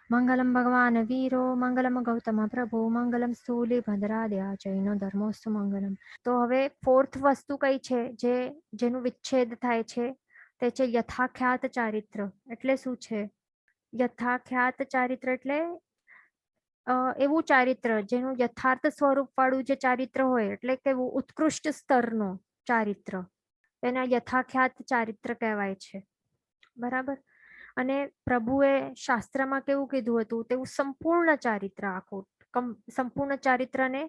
મંગલમ ભગવાન વીરો મંગલમ ગૌતમ પ્રભુ મંગલમ સ્થૂલી ભદ્રાદ્યા જૈનો ધર્મોસ્તુ મંગલમ. તો હવે ફોર્થ વસ્તુ કઈ છે જેનું વિચ્છેદ થાય છે તે છે યથાખ્યાત ચારિત્ર. એટલે શું છે યથાખ્યાત ચારિત્ર? એટલે એવું ચારિત્ર જેનું યથાર્થ સ્વરૂપ વાળું જે ચારિત્ર હોય, એટલે કેવું ઉત્કૃષ્ટ સ્તરનું ચારિત્ર, તેને યથાખ્યાત ચારિત્ર કહેવાય છે. બરાબર. અને પ્રભુએ શાસ્ત્રમાં કેવું કીધું હતું તેવું સંપૂર્ણ ચારિત્ર, આખું સંપૂર્ણ ચારિત્ર ને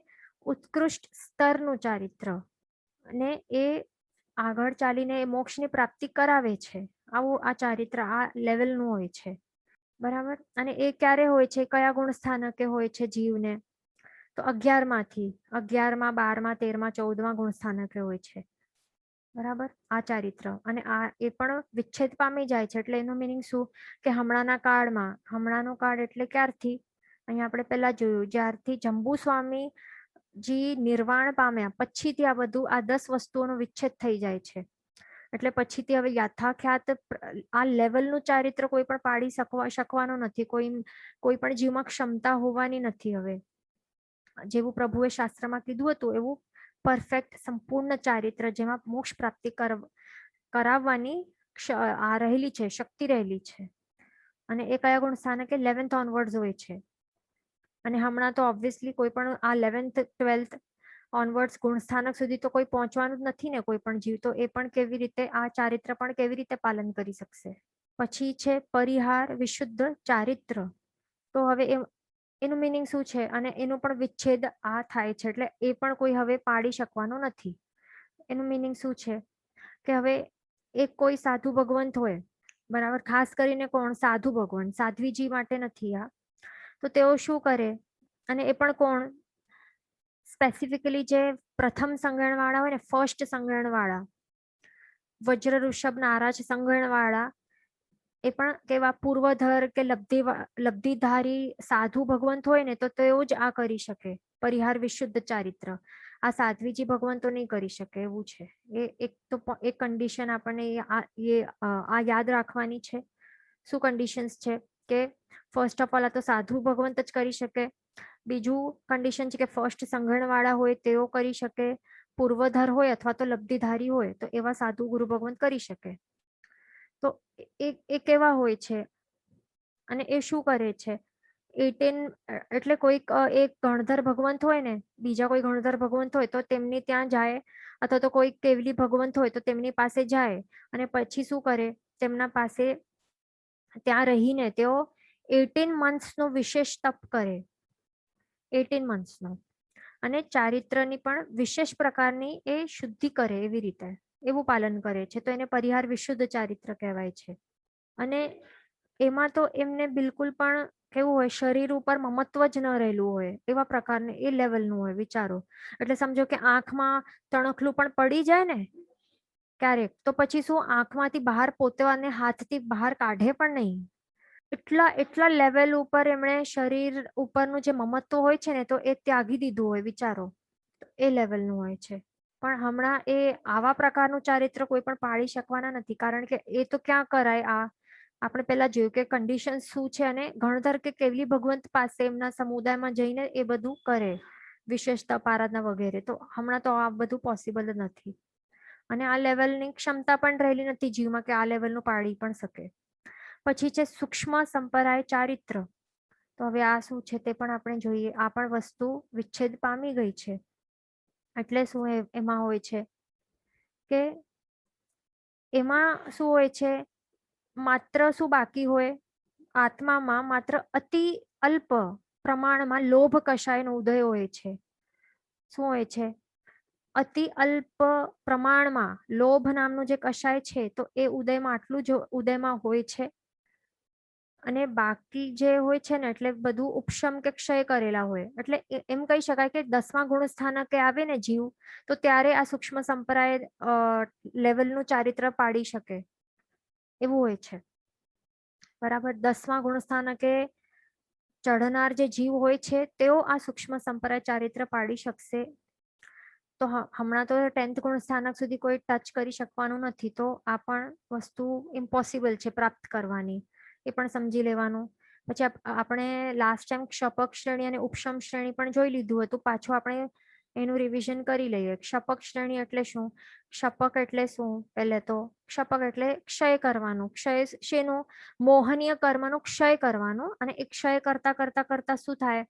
ઉત્કૃષ્ટ સ્તરનું ચારિત્ર, અને એ આગળ ચાલીને એ મોક્ષની પ્રાપ્તિ કરાવે છે. આવું આ ચારિત્ર આ લેવલનું હોય છે. બરાબર. અને એ ક્યારે હોય છે, કયા ગુણ સ્થાનકે હોય છે જીવને? તો 11 માંથી 11માં 12માં 13માં 14માં ગુણ સ્થાનકે હોય છે. બરાબર. આ ચારિત્ર. અને આ એ પણ વિચ્છેદ પામી જાય છે. એટલે એનું મિનિંગ શું કે હમણાંના કાળમાં, હમણાંનો કાળ એટલે ક્યારથી? અહીંયા આપણે પહેલા જોયું જ્યારથી જંબુ સ્વામી જી નિર્વાણ પામ્યા પછીથી આ બધું આ 10 વસ્તુઓનો વિચ્છેદ થઈ જાય છે. એટલે પછીથી હવે યથાખ્યાત આ લેવલનું ચારિત્ર કોઈ પણ પાડી શકવાનો નથી. કોઈ પણ જીવમાં ક્ષમતા હોવાની નથી. હવે જેવું પ્રભુએ શાસ્ત્રમાં કીધું હતું એવું પરફેક્ટ સંપૂર્ણ ચારિત્ર જેમાં મોક્ષ પ્રાપ્તિ કરાવવાની આ રહેલી છે, શક્તિ રહેલી છે. અને એ કયા ગુણ સ્થાનકે 11th ઓનવર્ડ્સ હોય છે. અને હમણાં તો ઓબ્વિયસલી કોઈ પણ આ 11th 12th ઓનવર્ડ્સ ગુણ સ્થાનક સુધી તો કોઈ પહોંચવાનું જ નથી ને કોઈ પણ જીવ. તો એ પણ કેવી રીતે આ ચારિત્ર પણ કેવી રીતે પાલન કરી શકશે? પછી છે પરિહાર વિશુદ્ધ ચારિત્ર. તો હવે એનું મિનિંગ શું છે? અને એનું પણ વિચ્છેદ આ થાય છે. એટલે એ પણ કોઈ હવે પાડી શકવાનું નથી. એનું મિનિંગ શું છે કે હવે એક કોઈ સાધુ ભગવંત હોય, બરાબર, ખાસ કરીને કોણ? સાધુ ભગવંત, સાધ્વીજી માટે નથી આ. તો તેઓ શું કરે? અને એ પણ કોણ? સ્પેસિફિકલી જે પ્રથમ સંગણ વાળા હોય ને, ફર્સ્ટ સંગણ વાળા, વજ્ર ઋષભ નારાજ સંગણ વાળા, એ પણ કેવા પૂર્વધર કે લબ્ધિધારી સાધુ ભગવંત હોય ને, તો તેઓ જ આ કરી શકે પરિહાર વિશુદ્ધ ચારિત્ર. આ સાધ્વીજી ભગવંતો નહીં કરી શકે એવું છે. એ એક તો એક કન્ડિશન આપણને આ યાદ રાખવાની છે. શું કન્ડિશન્સ છે? કે ફર્સ્ટ ઓફ ઓલ આ તો સાધુ ભગવંત જ કરી શકે. બીજું કન્ડિશન છે કે ફર્સ્ટ સંગણ વાળા હોય તેઓ કરી શકે. પૂર્વધર હોય અથવા તો લબ્ધિધારી હોય તો એવા સાધુ ગુરુ ભગવંત કરી શકે. તો એ કેવા હોય છે અને એ શું કરે છે? 18 એટલે કોઈક એક ગણધર ભગવંત હોય ને, બીજા કોઈ ગણધર ભગવંત હોય તો તેમની ત્યાં જાય, અથવા તો કોઈ કેવલી ભગવંત હોય તો તેમની પાસે જાય, અને પછી શું કરે? તેમના પાસે ત્યાં રહીને તેઓ 18 મંથ્સનો વિશેષ તપ કરે. 18 મંથ્સનો. અને ચારિત્રની પણ વિશેષ પ્રકારની એ શુદ્ધિ કરે, એવી રીતે એવું પાલન કરે છે. તો એને પરિહાર વિશુદ્ધ ચારિત્ર કહેવાય છે. અને એમાં તો એમને બિલકુલ પણ કેવું હોય, શરીર ઉપર મમત્વ જ ન રહેલું હોય એવા પ્રકારનું એ લેવલનું હોય. વિચારો. એટલે સમજો કે આંખમાં તણખલું પણ પડી જાય ને ક્યારેક, તો પછી શું આંખમાંથી બહાર પોતાને હાથથી બહાર કાઢે પણ નહીં. એટલા લેવલ ઉપર એમણે શરીર ઉપરનું જે મમત્વ હોય છે ને, તો એ ત્યાગી દીધું હોય. વિચારો. એ લેવલનું હોય છે. પણ હમણાં એ આવા પ્રકારનું ચારિત્ર કોઈ પણ પાળી શકવાના નથી. કારણ કે એ તો ક્યાં કરાય? આ આપણે પહેલા જોયું કે કન્ડિશન શું છે, અને ગણધર કે કેવલી ભગવંત પાસે એમના સમુદાયમાં જઈને એ બધું કરે, વિશેષ તપ આરાધના વગેરે. તો હમણાં તો આ બધું પોસિબલ જ નથી. અને આ લેવલની ક્ષમતા પણ રહેલી નથી જીવમાં કે આ લેવલનું પાડી પણ શકે. પછી છે સૂક્ષ્મ સંપરાય ચારિત્ર. તો હવે આ શું છે તે પણ આપણે જોઈએ. આ પણ વસ્તુ વિચ્છેદ પામી ગઈ છે. એટલે શું એમાં હોય છે કે એમાં શું હોય છે? માત્ર શું બાકી હોય? આત્મામાં માત્ર અતિ અલ્પ પ્રમાણમાં લોભ કષાયનો ઉદય હોય છે. શું હોય છે? અતિ અલ્પ પ્રમાણમાં લોભ નામનું જે કષાય છે, તો એ ઉદયમાં આટલું જ ઉદયમાં હોય છે. અને બાકી જે હોય છે ને, એટલે બધું ઉપશમ કે ક્ષય કરેલા હોય. એટલે એમ કહી શકાય કે 10મા ગુણ સ્થાનકે આવે ને જીવ, તો ત્યારે આ સૂક્ષ્મ સંપ્રાય લેવલનું ચારિત્ર પાડી શકે એવું હોય છે. બરાબર. 10મા ગુણ સ્થાનકે ચઢનાર જે જીવ હોય છે તેઓ આ સૂક્ષ્મ સંપ્રાય ચારિત્ર પાડી શકશે. તો હમણાં તો 10th ગુણ સ્થાનક સુધી કોઈ ટચ કરી શકવાનું નથી. તો આ પણ વસ્તુ ઇમ્પોસિબલ છે પ્રાપ્ત કરવાની. એ પણ સમજી લેવાનું. પછી આપણે લાસ્ટ ટાઈમ ક્ષપક શ્રેણી અને ઉપશમ શ્રેણી પણ જોઈ લીધું હતું. પાછું આપણે એનું રિવિઝન કરી લઈએ. ક્ષપક શ્રેણી એટલે શું? ક્ષપક એટલે શું? પહેલે તો ક્ષપક એટલે ક્ષય કરવાનું. ક્ષય શેનું? મોહનીય કર્મનું ક્ષય કરવાનું. અને એ ક્ષય કરતા કરતા કરતા શું થાય?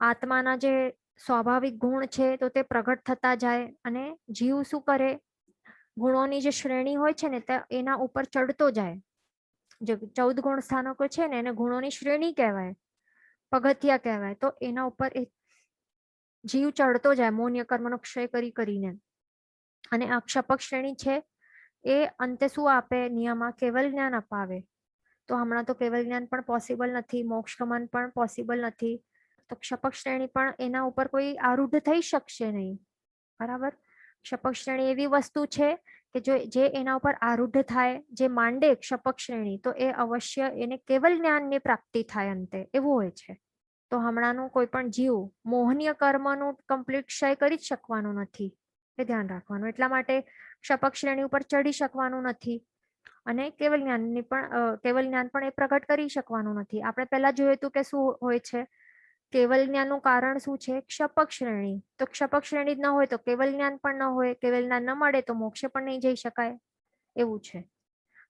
આત્માના જે સ્વાભાવિક ગુણ છે તો તે પ્રગટ થતા જાય અને જીવ શું કરે? ગુણોની જે શ્રેણી હોય છે ને એના ઉપર ચડતો જાય. જે 14 ગુણ સ્થાનકો છે ને એને ગુણોની શ્રેણી કહેવાય, પગથિયા કહેવાય. તો એના ઉપર જીવ ચડતો જાય મોહનીય કર્મનો ક્ષય કરીને. અને આ ક્ષપક શ્રેણી છે એ અંતે શું આપે? નિયમમાં કેવલ જ્ઞાન અપાવે. તો હમણાં તો કેવલ જ્ઞાન પણ પોસિબલ નથી, મોક્ષ ગમન પણ પોસિબલ નથી. તો ક્ષપક શ્રેણી પણ એના ઉપર કોઈ આરૂઢ થઈ શકશે નહીં. બરાબર? ક્ષપક શ્રેણી એવી વસ્તુ છે કે જે એના ઉપર આરૂઢ થાય, જે માંડે ક્ષપક શ્રેણી, તો એ અવશ્ય એને કેવલ જ્ઞાનની પ્રાપ્તિ થાય અંતે, એવું હોય છે. તો હમણાંનું કોઈ પણ જીવ મોહનીય કર્મનું કમ્પ્લીટ ક્ષય કરી જ શકવાનું નથી, એ ધ્યાન રાખવાનું. એટલા માટે ક્ષપક શ્રેણી ઉપર ચડી શકવાનું નથી અને કેવલ જ્ઞાન પણ એ પ્રગટ કરી શકવાનું નથી. આપણે પહેલા જોયું હતું કે શું હોય છે? કેવલ જ્ઞાનનું કારણ શું છે? ક્ષપક શ્રેણી. તો ક્ષપક શ્રેણી જ ન હોય તો કેવલ જ્ઞાન પણ ન હોય. કેવલ જ્ઞાન ન મળે તો મોક્ષે પણ નહીં જઈ શકાય, એવું છે.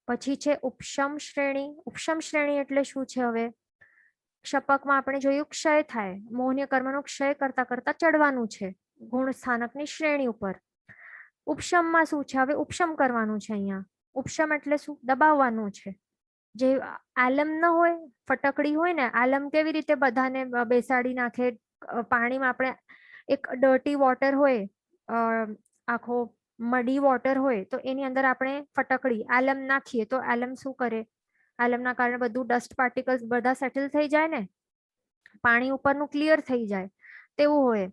પછી છે ઉપશમ શ્રેણી. ઉપશમ શ્રેણી એટલે શું છે? હવે ક્ષપકમાં આપણે જોયું ક્ષય થાય, મોહનીય કર્મનો ક્ષય કરતા કરતા ચડવાનું છે ગુણ સ્થાનકની શ્રેણી ઉપર. ઉપશમમાં શું છે? હવે ઉપશમ કરવાનું છે. અહીંયા ઉપશમ એટલે શું? દબાવવાનું છે. જે આલમ ન હોય, ફટકડી હોય ને, આલમ કેવી રીતે બધાને બેસાડી નાખે પાણીમાં? આપણે એક ડર્ટી વોટર હોય, આખો મડી વોટર હોય, તો એની અંદર આપણે ફટકડી આલમ નાખીએ તો આલમ શું કરે? આલમના કારણે બધું ડસ્ટ પાર્ટિકલ્સ બધા સેટલ થઈ જાય ને, પાણી ઉપરનું ક્લિયર થઈ જાય, તેવું હોય.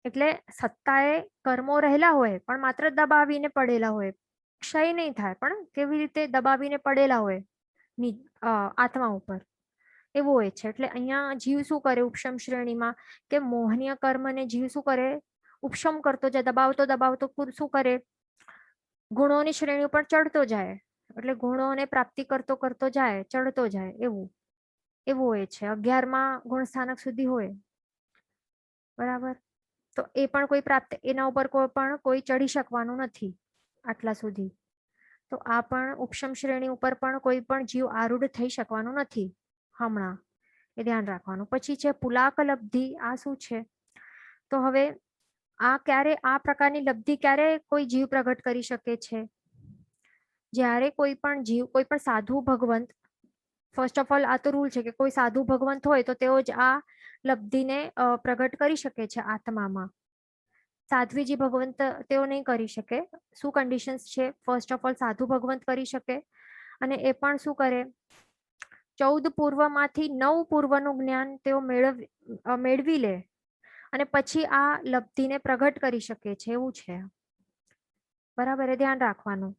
એટલે સત્તાએ કર્મો રહેલા હોય પણ માત્ર દબાવીને પડેલા હોય, ક્ષય નહીં થાય પણ કેવી રીતે દબાવીને પડેલા હોય આત્મા ઉપર, એવું હોય છે. એટલે અહીંયા જીવ શું કરે ઉપશમ શ્રેણીમાં? કે મોહનીય કર્મને જીવ શું કરે? ઉપશમ કરતો જાય, દબાવતો દબાવતો શું કરે? ગુણોની શ્રેણી ઉપર ચડતો જાય. એટલે ગુણોને પ્રાપ્તિ કરતો કરતો જાય, ચડતો જાય, એવું હોય છે. 11માં ગુણ સ્થાનક સુધી હોય, બરાબર? તો એ પણ કોઈ પ્રાપ્ત, એના ઉપર કોઈ ચડી શકવાનું નથી આટલા સુધી. તો આ પણ ઉપશમ શ્રેણી ઉપર પણ કોઈ પણ જીવ આરૂઢ થઈ શકવાનું નથી હમણાં, એ ધ્યાન રાખવાનું. પછી છે પુલાક લબ્ધિ. આ શું છે? તો હવે આ પ્રકારની લબ્ધિ ક્યારે કોઈ જીવ પ્રગટ કરી શકે છે? જ્યારે કોઈ પણ જીવ, કોઈ પણ સાધુ ભગવંત, ફર્સ્ટ ઓફ ઓલ આ તો રૂલ છે કે કોઈ સાધુ ભગવંત હોય તો તેઓ જ આ લબ્ધિને પ્રગટ કરી શકે છે આત્મામાં. સાધ્વીજી ભગવંત તેઓ નહીં કરી શકે. શું કન્ડિશન્સ છે? ફર્સ્ટ ઓફ ઓલ સાધુ ભગવંત કરી શકે, અને એ પણ શું કરે? 14 પૂર્વમાંથી 9 પૂર્વનું જ્ઞાન તેઓ મેળવી લે અને પછી આ લબ્ધિને પ્રગટ કરી શકે છે, એવું છે. બરાબર? એ ધ્યાન રાખવાનું.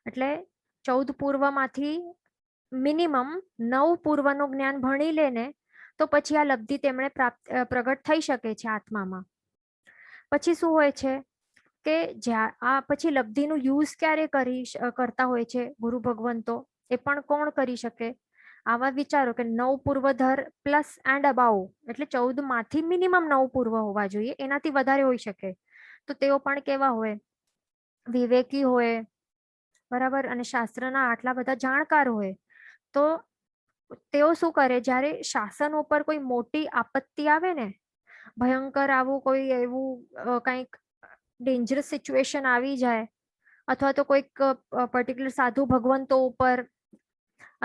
એટલે 14 પૂર્વમાંથી મિનિમમ 9 પૂર્વનું જ્ઞાન ભણી લે ને તો પછી આ લબ્ધિ તેમણે પ્રગટ થઈ શકે છે આત્મામાં. પછી શું હોય છે કે આ પછી લબ્ધિનું યુઝ ક્યારે કરતા હોય છે ગુરુ ભગવંતો? એ પણ કોણ કરી શકે? આવા વિચારો કે 9 પૂર્વધર પ્લસ એન્ડ અબાઉ, એટલે 14 માંથી મિનિમમ 9 પૂર્વ હોવા જોઈએ, એનાથી વધારે હોઈ શકે. તો તેઓ પણ કેવા હોય? વિવેકી હોય, બરાબર, અને શાસ્ત્રના આટલા બધા જાણકાર હોય. તો તેઓ શું કરે? જ્યારે શાસન ઉપર કોઈ મોટી આપત્તિ આવે ને, ભયંકર આવું કોઈ એવું કંઈક ડેન્જરસ સિચ્યુએશન આવી જાય, અથવા તો કોઈક પર્ટિક્યુલર સાધુ ભગવંતો ઉપર,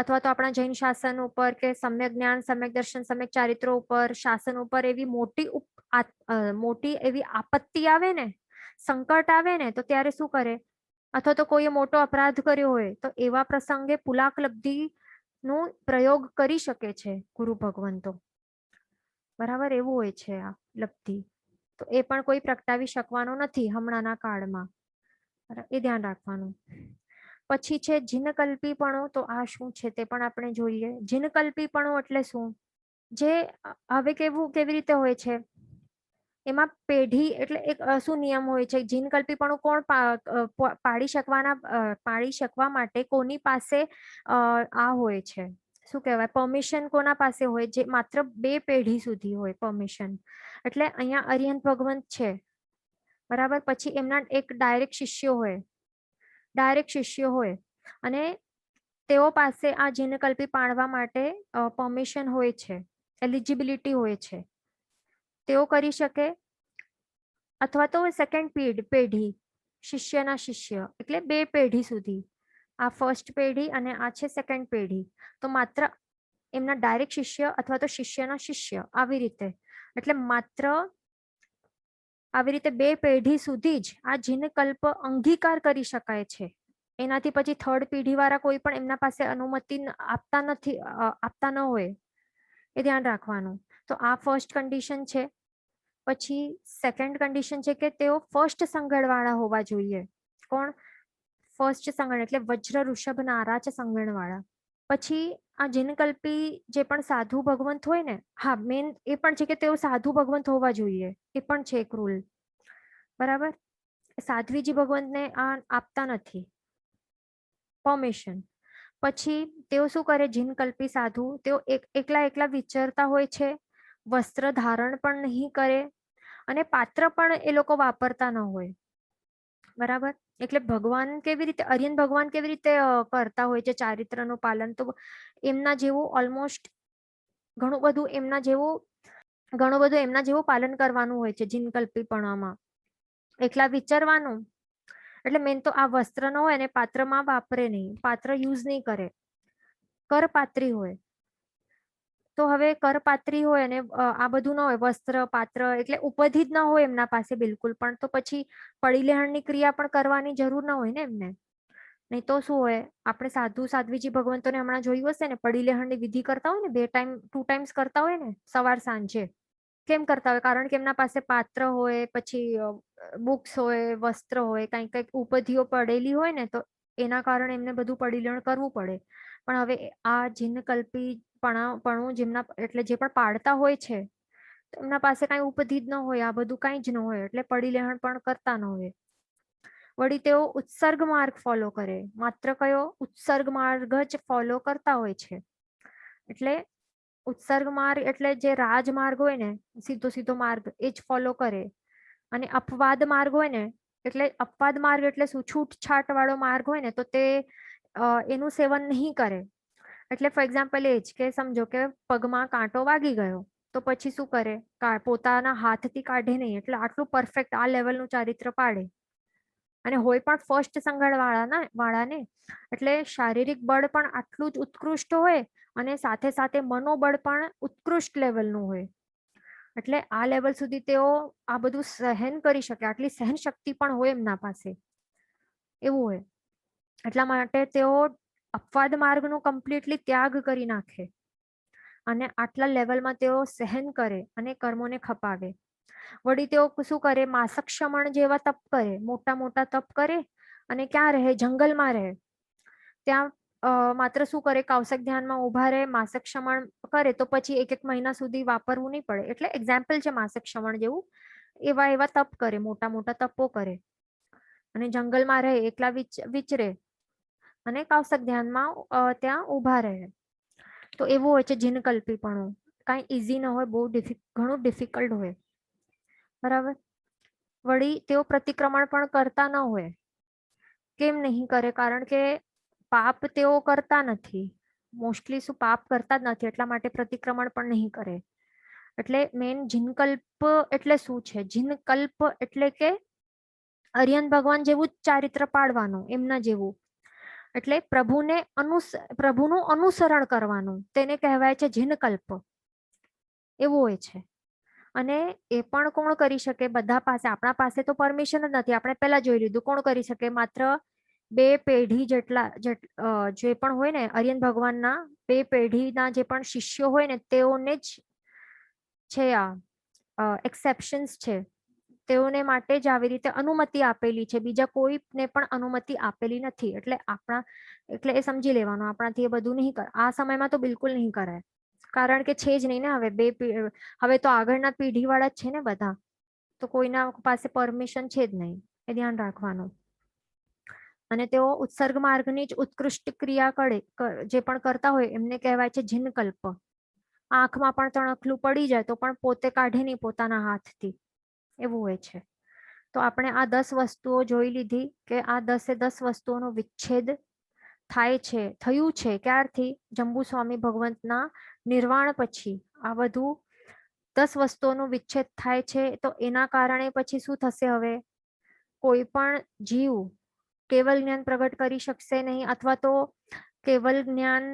અથવા તો આપણા જૈન શાસન ઉપર, કે સમ્યક જ્ઞાન, સમ્યક દર્શન, સમ્યક ચારિત્રો ઉપર, શાસન ઉપર એવી મોટી એવી આપત્તિ આવે ને, સંકટ આવે ને, તો ત્યારે શું કરે? અથવા તો કોઈએ મોટો અપરાધ કર્યો હોય તો એવા પ્રસંગે પુલાક લબ્ધિ નું પ્રયોગ કરી શકે છે ગુરુ ભગવંતો. બરાબર? એવું હોય છે આ લબ્ધિ. તો એ પણ કોઈ પ્રગટાવી શકવાનો નથી હમણાંના કાળમાં, એ ધ્યાન રાખવાનું. પછી છે જીનકલ્પીપણું. તો આ શું છે તે પણ આપણે જોઈએ. જીનકલ્પીપણું એટલે શું? જે હવે કેવી રીતે હોય છે? એમાં પેઢી એટલે એક શું નિયમ હોય છે? જીનકલ્પીપણું કોણ પાડી શકવા માટે કોની પાસે આ હોય છે? શું કહેવાય, પરમિશન કોના પાસે હોય? જે માત્ર 2 પેઢી સુધી હોય પરમિશન. એટલે અહીંયા અરિહંત ભગવંત છે, બરાબર. પછી એમના એક ડાયરેક્ટ શિષ્યો હોય અને તેઓ પાસે આ જીનકલ્પી પાળવા માટે પરમિશન હોય છે, એલિજિબિલિટી હોય છે, તેઓ કરી શકે. અથવા તો સેકન્ડ પેઢી, શિષ્યના શિષ્ય, એટલે 2 પેઢી સુધી. આ ફર્સ્ટ પેઢી અને આ છે સેકન્ડ પેઢી. તો માત્ર એમના ડાયરેક્ટ શિષ્ય અથવા તો શિષ્યના શિષ્ય, આવી રીતે. એટલે માત્ર આવી રીતે 2 પેઢી સુધી જ આ જીનકલ્પ અંગીકાર કરી શકાય છે. એનાથી પછી થર્ડ પેઢી વાળા કોઈ પણ એમના પાસે અનુમતિ આપતા ન હોય, એ ધ્યાન રાખવાનું. તો આ ફર્સ્ટ કન્ડિશન છે. પછી સેકન્ડ કન્ડિશન છે કે તેઓ ફર્સ્ટ સંગણવાળા હોવા જોઈએ. કોણ? ફર્સ્ટ સંગણ એટલે વજ્ર ઋષભ નારાચ સંગણવાળા. પછી આ જીનકલ્પી જે પણ સાધુ ભગવંત હોય ને, હા, મેન એ પણ છે કે તેઓ સાધુ ભગવંત હોવા જોઈએ, એ પણ છે એક રૂલ, બરાબર. સાધ્વીજી ભગવંતને આ આપતા નથી પરમિશન. પછી તેઓ શું કરે? જીનકલ્પી સાધુ તેઓ એકલા વિચરતા હોય છે, વસ્ત્ર ધારણ પણ નહીં કરે અને પાત્ર પણ એ લોકો વાપરતા ન હોય, બરાબર. એટલે ભગવાન કેવી રીતે, અરિયન ભગવાન કેવી રીતે કરતા હોય છે ચારિત્રનું પાલન? તો એમના જેવું ઓલમોસ્ટ ઘણું બધું એમના જેવું પાલન કરવાનું હોય છે જીનકલ્પીપણામાં. એકલા વિચારવાનું. એટલે મેન તો આ વસ્ત્ર ન હોય ને પાત્રમાં વાપરે નહીં, પાત્ર યુઝ નહીં કરે, કરપાત્રી હોય. તો હવે કરપાત્રી હોય અને આ બધું ન હોય, વસ્ત્ર પાત્ર, એટલે ઉપાધિ જ ન હોય એમના પાસે બિલકુલ પણ, તો પછી પડીલેહણની ક્રિયા પણ કરવાની જરૂર ન હોય ને એમને. નહીં તો શું હોય, આપણે સાધુ સાધ્વીજી ભગવંતોને હમણાં જોયું હશે ને, પડીલેહણની વિધિ કરતા હોય ને, 2 ટાઈમ્સ કરતા હોય ને, સવાર સાંજે. કેમ કરતા હોય? કારણ કે એમના પાસે પાત્ર હોય, પછી બુક્સ હોય, વસ્ત્ર હોય, કંઈક ઉપાધિઓ પડેલી હોય ને, તો એના કારણે એમને બધું પડીલેણ કરવું પડે. પણ હવે આ જીનકલ્પી પણું જેમના, એટલે જે પણ પાડતા હોય છે, એમના પાસે કઈ ઉપાધિ જ ન હોય, આ બધું કઈ જ ન હોય, એટલે પડીલેહણ પણ કરતા ન હોય. વળી તેઓ ઉત્સર્ગ માર્ગ ફોલો કરે, માત્ર કયો? ઉત્સર્ગ માર્ગ જ ફોલો કરતા હોય છે. એટલે ઉત્સર્ગ માર્ગ એટલે જે રાજમાર્ગ હોય ને, સીધો માર્ગ, એ જ ફોલો કરે. અને અપવાદ માર્ગ હોય ને, એટલે અપવાદ માર્ગ એટલે શું? છૂટછાટ વાળો માર્ગ હોય ને, તો તે એનું સેવન નહીં કરે. એટલે ફોર એક્ઝામ્પલ એ જ કે સમજો કે પગમાં કાંટો વાગી ગયો, તો પછી શું કરે? પોતાના હાથથી કાઢે નહીં. એટલે આટલું પરફેક્ટ આ લેવલનું ચારિત્ર પાડે. અને હોય પણ ફર્સ્ટ સંગણ વાળાને, એટલે શારીરિક બળ પણ આટલું જ ઉત્કૃષ્ટ હોય અને સાથે મનોબળ પણ ઉત્કૃષ્ટ લેવલનું હોય. એટલે આ લેવલ સુધી તેઓ આ બધું સહન કરી શકે, આટલી સહન શક્તિ પણ હોય એમના પાસે, એવું હોય. એટલા માટે તેઓ અપવાદ માર્ગનો કમ્પ્લીટલી ત્યાગ કરી નાખે અને આટલા લેવલમાં તેઓ સહન કરે અને કર્મોને ખપાવે. વળી તેઓ શું કરે? માસક ક્ષમણ જેવા તપ કરે, મોટા તપ કરે. અને ક્યાં રહે? જંગલમાં રહે. ત્યાં માત્ર શું કરે? કૌશિક ધ્યાનમાં ઉભા રહે, માસક ક્ષમણ કરે, તો પછી 1 મહિના સુધી વાપરવું નહીં પડે. એટલે એક્ઝામ્પલ છે માસક ક્ષમણ જેવું. એવા તપ કરે, મોટા તપો કરે અને જંગલમાં રહે, એકલા વિચરે અને કૌશિક ધ્યાનમાં ત્યાં ઉભા રહે. તો એવું હોય છે જીનકલ્પીપણું. કાંઈ ઈઝી ન હોય, બહુ ઘણું ડિફિકલ્ટ હોય, બરાબર. વળી તેઓ પ્રતિક્રમણ પણ કરતા ન હોય. કેમ નહીં કરે? કારણ કે પાપ તેઓ કરતા નથી, મોસ્ટલી શું પાપ કરતા જ નથી, એટલા માટે પ્રતિક્રમણ પણ નહીં કરે. એટલે મેન જીનકલ્પ એટલે શું છે? જીનકલ્પ એટલે કે અરિયન ભગવાન જેવું જ ચારિત્ર પાડવાનું, એમના જેવું. એટલે પ્રભુનું અનુસરણ કરવાનું, તેને કહેવાય છે જીનકલ્પ. એવું હોય છે. અને એ પણ કોણ કરી શકે? બધા પાસે. આપણા પાસે તો પરમિશન જ નથી. આપણે પહેલા જોઈ લીધું. કોણ કરી શકે? માત્ર 2 પેઢી જેટલા જે પણ હોય ને, અરિયન ભગવાનના 2 પેઢીના જે પણ શિષ્યો હોય ને, તેઓને જ છે આ એક્સેપ્શન્સ છે. તેઓને માટે જ આવી રીતે અનુમતિ આપેલી છે, બીજા કોઈને પણ અનુમતિ આપેલી નથી. એટલે એ સમજી લેવાનું, આપણાથી એ બધું નહીં કરે. આ સમયમાં તો બિલકુલ નહીં કરાય, કારણ કે છે જ નહીં ને. હવે તો આગળના પેઢી વાળા જ છે ને બધા, તો કોઈના પાસે પરમિશન છે જ નહીં, એ ધ્યાન રાખવાનું. અને તેઓ ઉત્સર્ગ માર્ગની જ ઉત્કૃષ્ટ ક્રિયા કરે જે પણ કરતા હોય એમને કહેવાય છે જીનકલ્પ. આંખમાં પણ તણખલું પડી જાય તો પણ પોતે કાઢે નહીં પોતાના હાથથી, એવું હોય છે. તો આપણે આ 10 વસ્તુઓ જોઈ લીધી કે આ 10 વસ્તુઓનો વિચ્છેદ થાય છે, થયું છે ક્યારથી? જંબુસ્વામી ભગવંતના નિર્વાણ પછી આ બધું 10 વસ્તુઓનો વિચ્છેદ થાય છે. તો એના કારણે પછી શું થશે? હવે કોઈ પણ જીવ કેવલ જ્ઞાન પ્રગટ કરી શકશે નહીં, અથવા તો કેવલ જ્ઞાન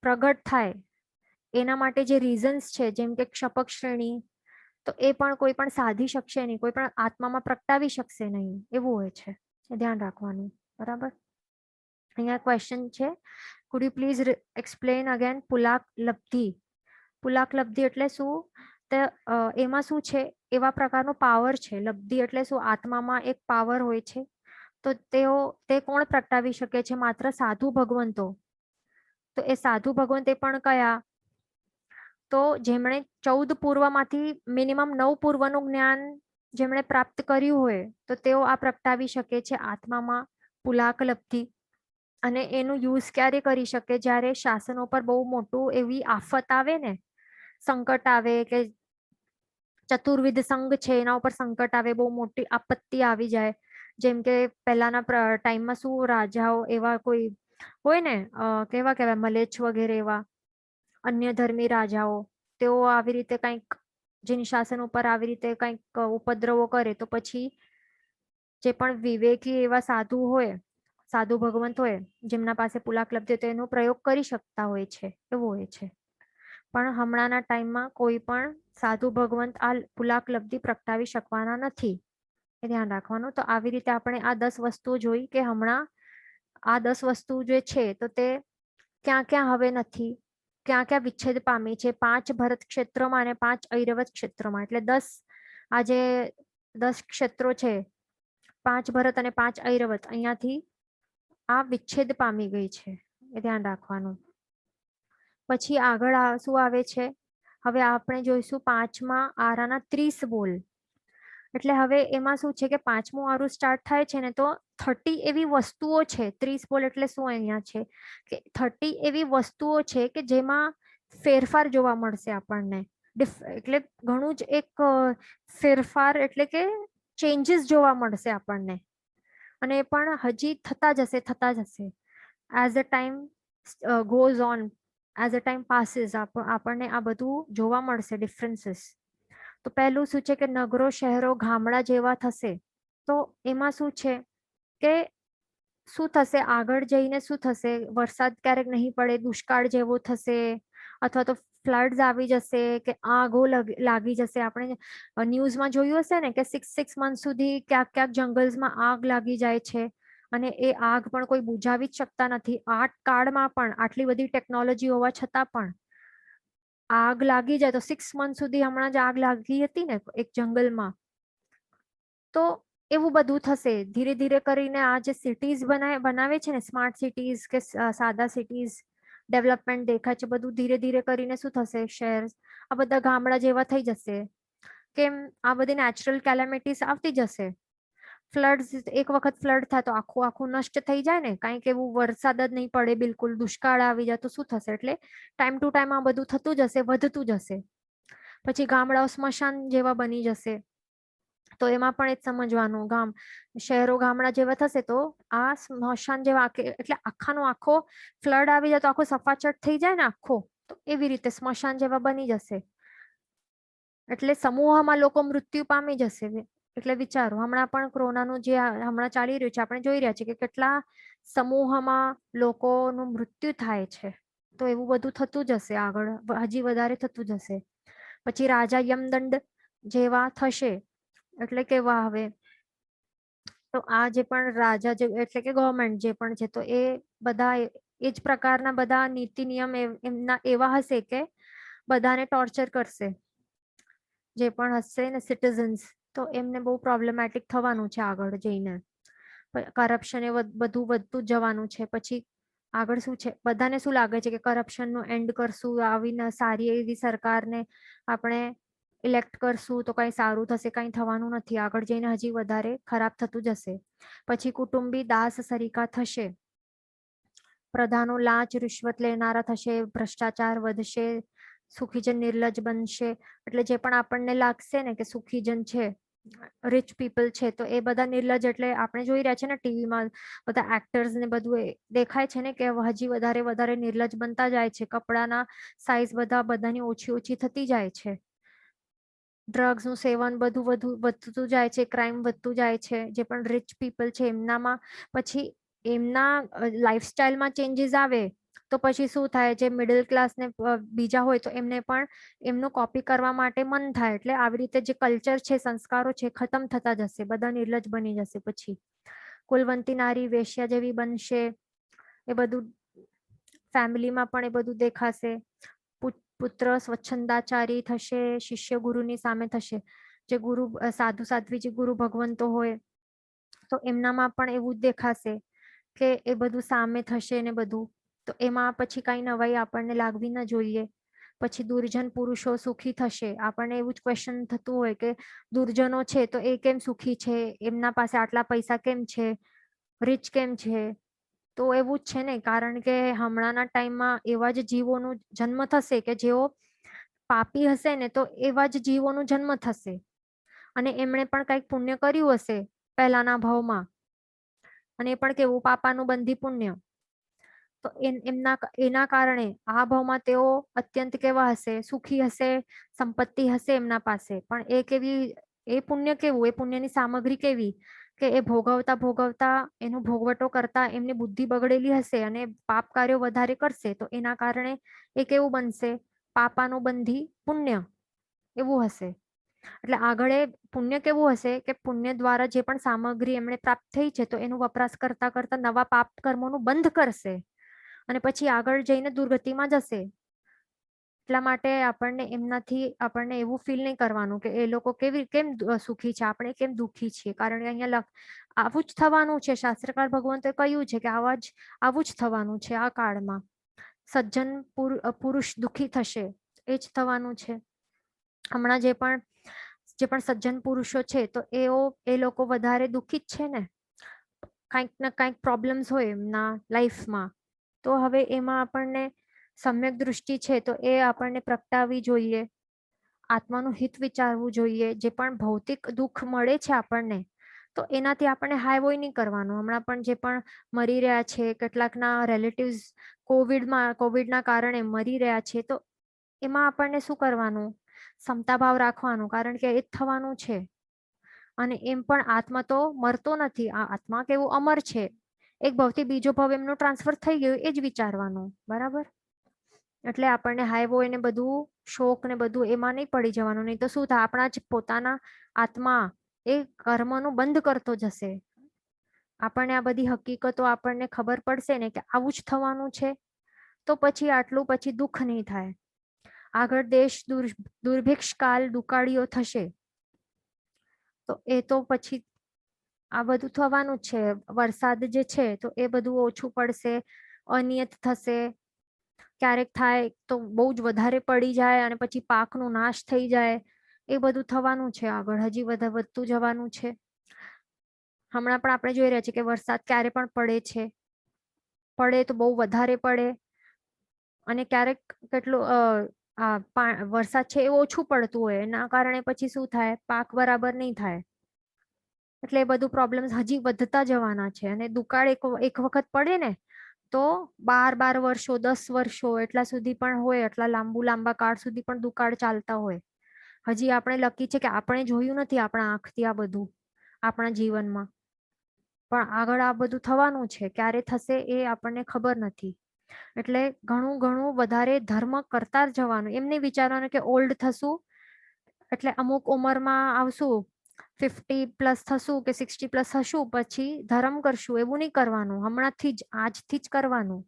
પ્રગટ થાય એના માટે જે રીઝન્સ છે જેમ કે ક્ષપક શ્રેણી, તો એ પણ કોઈ પણ સાધી શકશે નહીં, કોઈ પણ આત્મામાં પ્રગટાવી શકશે નહીં, એવું હોય છે. એ ધ્યાન રાખવાનું. બરાબર. અહીંયા ક્વેશ્ચન છે, could you please explain again પુલાક લબ્ધિ. પુલાક લબ્ધિ એટલે શું? એમાં શું છે? એવા પ્રકારનો પાવર છે. લબ્ધિ એટલે શું? આત્મામાં એક પાવર હોય છે. તો તે કોણ પ્રગટાવી શકે છે? માત્ર સાધુ ભગવંતો. તો એ સાધુ ભગવંત એ પણ કયા? તો જેમણે 14 પૂર્વમાંથી મિનિમમ 9 પૂર્વનું જ્ઞાન જેમણે પ્રાપ્ત કર્યું હોય તો તેઓ આ પ્રગટાવી શકે છે આત્મામાં પુલાક લબ્ધિ. અને એનું યુઝ ક્યારે કરી શકે? જ્યારે શાસનો પર બહુ મોટું એવી આફત આવે ને, સંકટ આવે, કે ચતુર્વિધ સંઘ છે એના ઉપર સંકટ આવે, બહુ મોટી આપત્તિ આવી જાય. જેમ કે પહેલાના ટાઈમમાં શું રાજાઓ એવા કોઈ હોય ને, કેવા કહેવાય, મલેચ્છ વગેરે એવા અન્ય ધર્મી રાજાઓ, તેઓ આવી રીતે કંઈક જેની શાસન ઉપર આવી રીતે કંઈક ઉપદ્રવો કરે તો પછી જે પણ વિવેકી એવા સાધુ હોય, સાધુ ભગવંત હોય, જેમના પાસે પુલાક લબ્ધિ તો એનો પ્રયોગ કરી શકતા હોય છે, એવું હોય છે. પણ હમણાંના ટાઈમમાં કોઈ પણ સાધુ ભગવંત આ પુલાક લબ્ધિ પ્રગટાવી શકવાના નથી, એ ધ્યાન રાખવાનું. તો આવી રીતે આપણે આ 10 વસ્તુઓ જોઈ કે હમણાં આ 10 વસ્તુ જે છે તો તે ક્યાં ક્યાં હવે નથી, ક્યાં ક્યાં વિચ્છેદ પામી છે? 5 ભરત ક્ષેત્રોમાં અને 5 ઐરવત ક્ષેત્રોમાં. એટલે 10 આ જે 10 ક્ષેત્રો છે, 5 ભરત અને 5 ઐરવત, અહીંયાથી આ વિચ્છેદ પામી ગઈ છે, એ ધ્યાન રાખવાનું. પછી આગળ શું આવે છે? હવે આપણે જોઈશું 5મા આરાના 30 બોલ. એટલે હવે એમાં શું છે કે 5મું આરું સ્ટાર્ટ થાય છે ને તો 30 એવી વસ્તુઓ છે. 30 બોલ એટલે શું અહીંયા છે કે 30 એવી વસ્તુઓ છે કે જેમાં ફેરફાર જોવા મળશે આપણને. એટલે ઘણું જ એક ફેરફાર એટલે કે ચેન્જીસ જોવા મળશે આપણને. અને એ પણ હજી થતા જશે. As a time goes on, as a time passes આપણને આ બધું જોવા મળશે ડિફરન્સીસ. તો પહેલું શું છે કે નગરો, શહેરો, ગામડા જેવા થશે. તો એમાં શું છે કે શું થશે આગળ જઈને? શું થશે? વરસાદ ક્યારેક નહીં પડે, દુષ્કાળ જેવો થશે, અથવા તો ફ્લડ્સ આવી જશે, કે આગો લાગી જશે. આપણે ન્યૂઝમાં જોયું હશે ને કે 6 મંથ સુધી ક્યાંક ક્યાંક જંગલ્સમાં આગ લાગી જાય છે, અને એ આગ પણ કોઈ બુઝાવી જ શકતા નથી. આ કાળમાં પણ આટલી બધી ટેકનોલોજી હોવા છતાં પણ આગ લાગી જાય તો 6 મંથ સુધી, હમણાં જ આગ લાગી હતી ને એક જંગલમાં, તો એવું બધું થશે. ધીરે ધીરે કરીને આ જે સિટીઝ બનાવે છે ને, સ્માર્ટ સિટીઝ કે સાદા સિટીઝ ડેવલપમેન્ટ દેખાય છે, બધું ધીરે ધીરે કરીને શું થશે? શહેર આ બધા ગામડા જેવા થઈ જશે. કેમ? આ બધી નેચરલ કેલેમિટીઝ આવતી જશે. ફ્લડ, એક વખત ફ્લડ થાય તો આખું નષ્ટ થઈ જાય ને, કાંઈક એવું વરસાદ જ નહીં પડે, બિલકુલ દુષ્કાળ આવી જાય તો શું થશે? એટલે ટાઈમ ટુ ટાઈમ આ બધું થતું જશે, વધતું જશે. પછી ગામડાઓ સ્મશાન જેવા બની જશે. તો એમાં પણ એ જ સમજવાનું, શહેરો ગામડા જેવા થશે તો આ સ્મશાન જેવા, એટલે આખાનો આખો ફ્લડ આવી જાય તો આખો સફાચટ થઈ જાય ને આખો, તો એવી રીતે સ્મશાન જેવા બની જશે. એટલે સમૂહમાં લોકો મૃત્યુ પામી જશે. એટલે વિચારો, હમણાં પણ કોરોનાનું જે હમણાં ચાલી રહ્યું છે, આપણે જોઈ રહ્યા છીએ કે કેટલા સમૂહમાં લોકોનું મૃત્યુ થાય છે. તો એવું બધું થતું જશે આગળ, હજી વધારે થતું જશે. પછી રાજા યમદંડ જેવા થશે. એટલે કેવા? હવે તો આ જે પણ રાજા એટલે કે ગવર્મેન્ટ જે પણ છે, તો એ બધા એ જ પ્રકારના બધા નીતિ નિયમ એમના એવા હશે કે બધાને ટોર્ચર કરશે, જે પણ હશે ને સિટીઝન્સ. તો એમને બહુ પ્રોબ્લેમેટિક થવાનું છે આગળ જઈને. કરપ્શન એ બધું વધતું જવાનું છે. પછી આગળ શું છે, બધાને શું લાગે છે કે કરપ્શન નું એન્ડ કરશું, આવીને સારી એવી સરકારને આપણે ઇલેક્ટ કરશું તો કંઈ સારું થશે, કંઈ થવાનું નથી, આગળ જઈને હજી વધારે ખરાબ થતું જશે. પછી કુટુંબી દાસ સરીકા થશે, પ્રધાનો લાંચ રિશ્વત લેનારા થશે, ભ્રષ્ટાચાર વધશે, સુખીજન નિર્લજ બનશે. એટલે જે પણ આપણને લાગશે ને કે સુખીજન છે, રિચ પીપલ છે, તો એ બધા નિર્લજ, એટલે આપણે જોઈ રહ્યા છે ને ટીવીમાં બધા એક્ટર્સ ને બધું દેખાય છે ને કે હજી વધારે વધારે નિર્લજ બનતા જાય છે, કપડાના સાઈઝ બધાની ઓછી ઓછી થતી જાય છે, ડ્રગ્સ નું સેવન બધું વધતું જાય છે, ક્રાઇમ વધતું જાય છે. જે પણ રિચ પીપલ છે એમનામાં પછી એમના લાઈફસ્ટાઈલમાં ચેન્જીસ આવે તો પછી શું થાય, જે મિડલ ક્લાસ ને બીજા હોય તો એમને પણ એમનું કોપી કરવા માટે મન થાય. એટલે આવી રીતે જે કલ્ચર છે, સંસ્કારો છે, ખતમ થતા જશે, બધા નિર્લજ બની જશે. પછી કુલવંતી નારી વેશ્યા જેવી બનશે, એ બધું ફેમિલીમાં પણ એ બધું દેખાશે. પુત્ર સ્વચ્છંદાચારી થશે, શિષ્ય ગુરુની સામે થશે. જે ગુરુ સાધુ સાધ્વી જે ગુરુ ભગવંતો હોય તો એમનામાં પણ એવું જ દેખાશે કે એ બધું સામે થશે ને બધું. તો એમાં પછી કઈ નવાઈ આપણને લાગવી ન જોઈએ. પછી દુર્જન પુરુષો સુખી થશે. આપણને એવું જ ક્વેશ્ચન થતું હોય કે દુર્જનો છે તો એ કેમ સુખી છે, એમના પાસે આટલા પૈસા કેમ છે, રીચ કેમ છે? તો એવું જ છે ને, કારણ કે હમણાંના ટાઈમમાં એવા જ જીવોનો જન્મ થશે કે જેઓ પાપી હશે ને, તો એવા જ જીવોનો જન્મ થશે અને એમણે પણ કંઈક પુણ્ય કર્યું હશે પહેલાના ભાવમાં, અને એ પણ કેવું પાપાનું બંધી પુણ્ય. તો એના કારણે આ ભાવમાં તેઓ અત્યંત કેવા હશે, સુખી હશે, સંપત્તિ હશે એમના પાસે. પણ એ કેવી, એ પુણ્ય કેવું, એ પુણ્યની સામગ્રી કેવી કે એ ભોગવતા ભોગવતા એનો ભોગવટો કરતા એમની બુદ્ધિ બગડેલી હશે અને પાપ કાર્યો વધારે કરશે. તો એના કારણે એ કેવું બનશે, પાપાનું બંધી પુણ્ય એવું હશે. એટલે આગળ એ પુણ્ય કેવું હશે કે પુણ્ય દ્વારા જે પણ સામગ્રી એમણે પ્રાપ્ત થઈ છે તો એનો વપરાશ કરતા કરતા નવા પાપ કર્મોનું બંધ કરશે અને પછી આગળ જઈને દુર્ગતિમાં જશે. એટલા માટે આપણને એમનાથી આપણને એવું ફીલ નહીં કરવાનું કે એ લોકો કેમ સુખી છે, આપણે કેમ દુઃખી છીએ. કારણ કે અહીંયા આવું જ થવાનું છે. શાસ્ત્રકાર ભગવંતે કહ્યું છે કે આવું જ થવાનું છે આ કાળમાં. સજ્જન પુરુષ દુઃખી થશે, એ જ થવાનું છે. હમણાં જે પણ સજ્જન પુરુષો છે તો એ લોકો વધારે દુઃખી જ છે ને, કંઈક ને કંઈક પ્રોબ્લેમ્સ હોય એમના લાઈફમાં. તો હવે એમાં આપણને સમ્યક દ્રષ્ટિ છે તો એ આપણને પ્રગટાવવી જોઈએ, આત્માનું હિત વિચારવું જોઈએ. જે પણ ભૌતિક દુઃખ મળે છે આપણને તો એનાથી આપણને હાય નહીં કરવાનું. હમણાં પણ જે પણ મરી રહ્યા છે, કેટલાકના રિલેટિવ્સ કોવિડના કારણે મરી રહ્યા છે, તો એમાં આપણને શું કરવાનું, ક્ષમતા ભાવ રાખવાનું, કારણ કે એ જ થવાનું છે. અને એમ પણ આત્મા તો મરતો નથી, આ આત્મા કેવું અમર છે. એક ભાવથી બીજો ભાવ એમનું ટ્રાન્સફર થઈ ગયું, એ જ વિચારવાનું. બરાબર? એટલે આપણને હાય ને બધું શોક ને બધું એમાં નહીં પડી જવાનું. નહીં તો શું થાય, આપણા જ પોતાના આત્મા એ કર્મનું બંધ કરતો જશે. આપણને આ બધી હકીકતો આપણને ખબર પડશે ને કે આવું જ થવાનું છે, તો પછી આટલું પછી દુઃખ નહીં થાય. આગળ દેશ દુર્ભિક્ષ કાળ દુકાળીઓ થશે, તો એ તો પછી આ બધું થવાનું છે. વરસાદ જે છે તો એ બધું ઓછું પડશે, અનિયત થશે. ક્યારેક થાય તો બહુ જ વધારે પડી જાય અને પછી પાકનો નાશ થઈ જાય. એ બધું થવાનું છે આગળ, હજી વધતું જવાનું છે. હમણાં પણ આપણે જોઈ રહ્યા છીએ કે વરસાદ ક્યારે પણ પડે તો બહુ વધારે પડે, અને ક્યારેક વરસાદ છે એ ઓછું પડતું હોય, એના કારણે પછી શું થાય, પાક બરાબર નહીં થાય. એટલે એ બધું પ્રોબ્લેમ્સ હજી વધતા જવાના છે. અને દુકાળ એક વખત પડે ને તો 12 વર્ષો 10 વર્ષો એટલા સુધી પણ હોય, એટલા લાંબા કાળ સુધી પણ દુકાળ ચાલતા હોય. હજી આપણે લકી છે કે આપણે જોયું નથી આપણા આંખથી આ બધું આપણા જીવનમાં, પણ આગળ આ બધું થવાનું છે. ક્યારે થશે એ આપણને ખબર નથી. એટલે ઘણું ઘણું વધારે ધર્મ કરતા જવાનું. એમ નહીં વિચારવાનું કે ઓલ્ડ થશું એટલે અમુક ઉંમરમાં આવશું, 50+ થશું કે 60+ થશું પછી ધર્મ કરશું, એવું નહીં કરવાનું. હમણાંથી જ આજથી જ કરવાનું.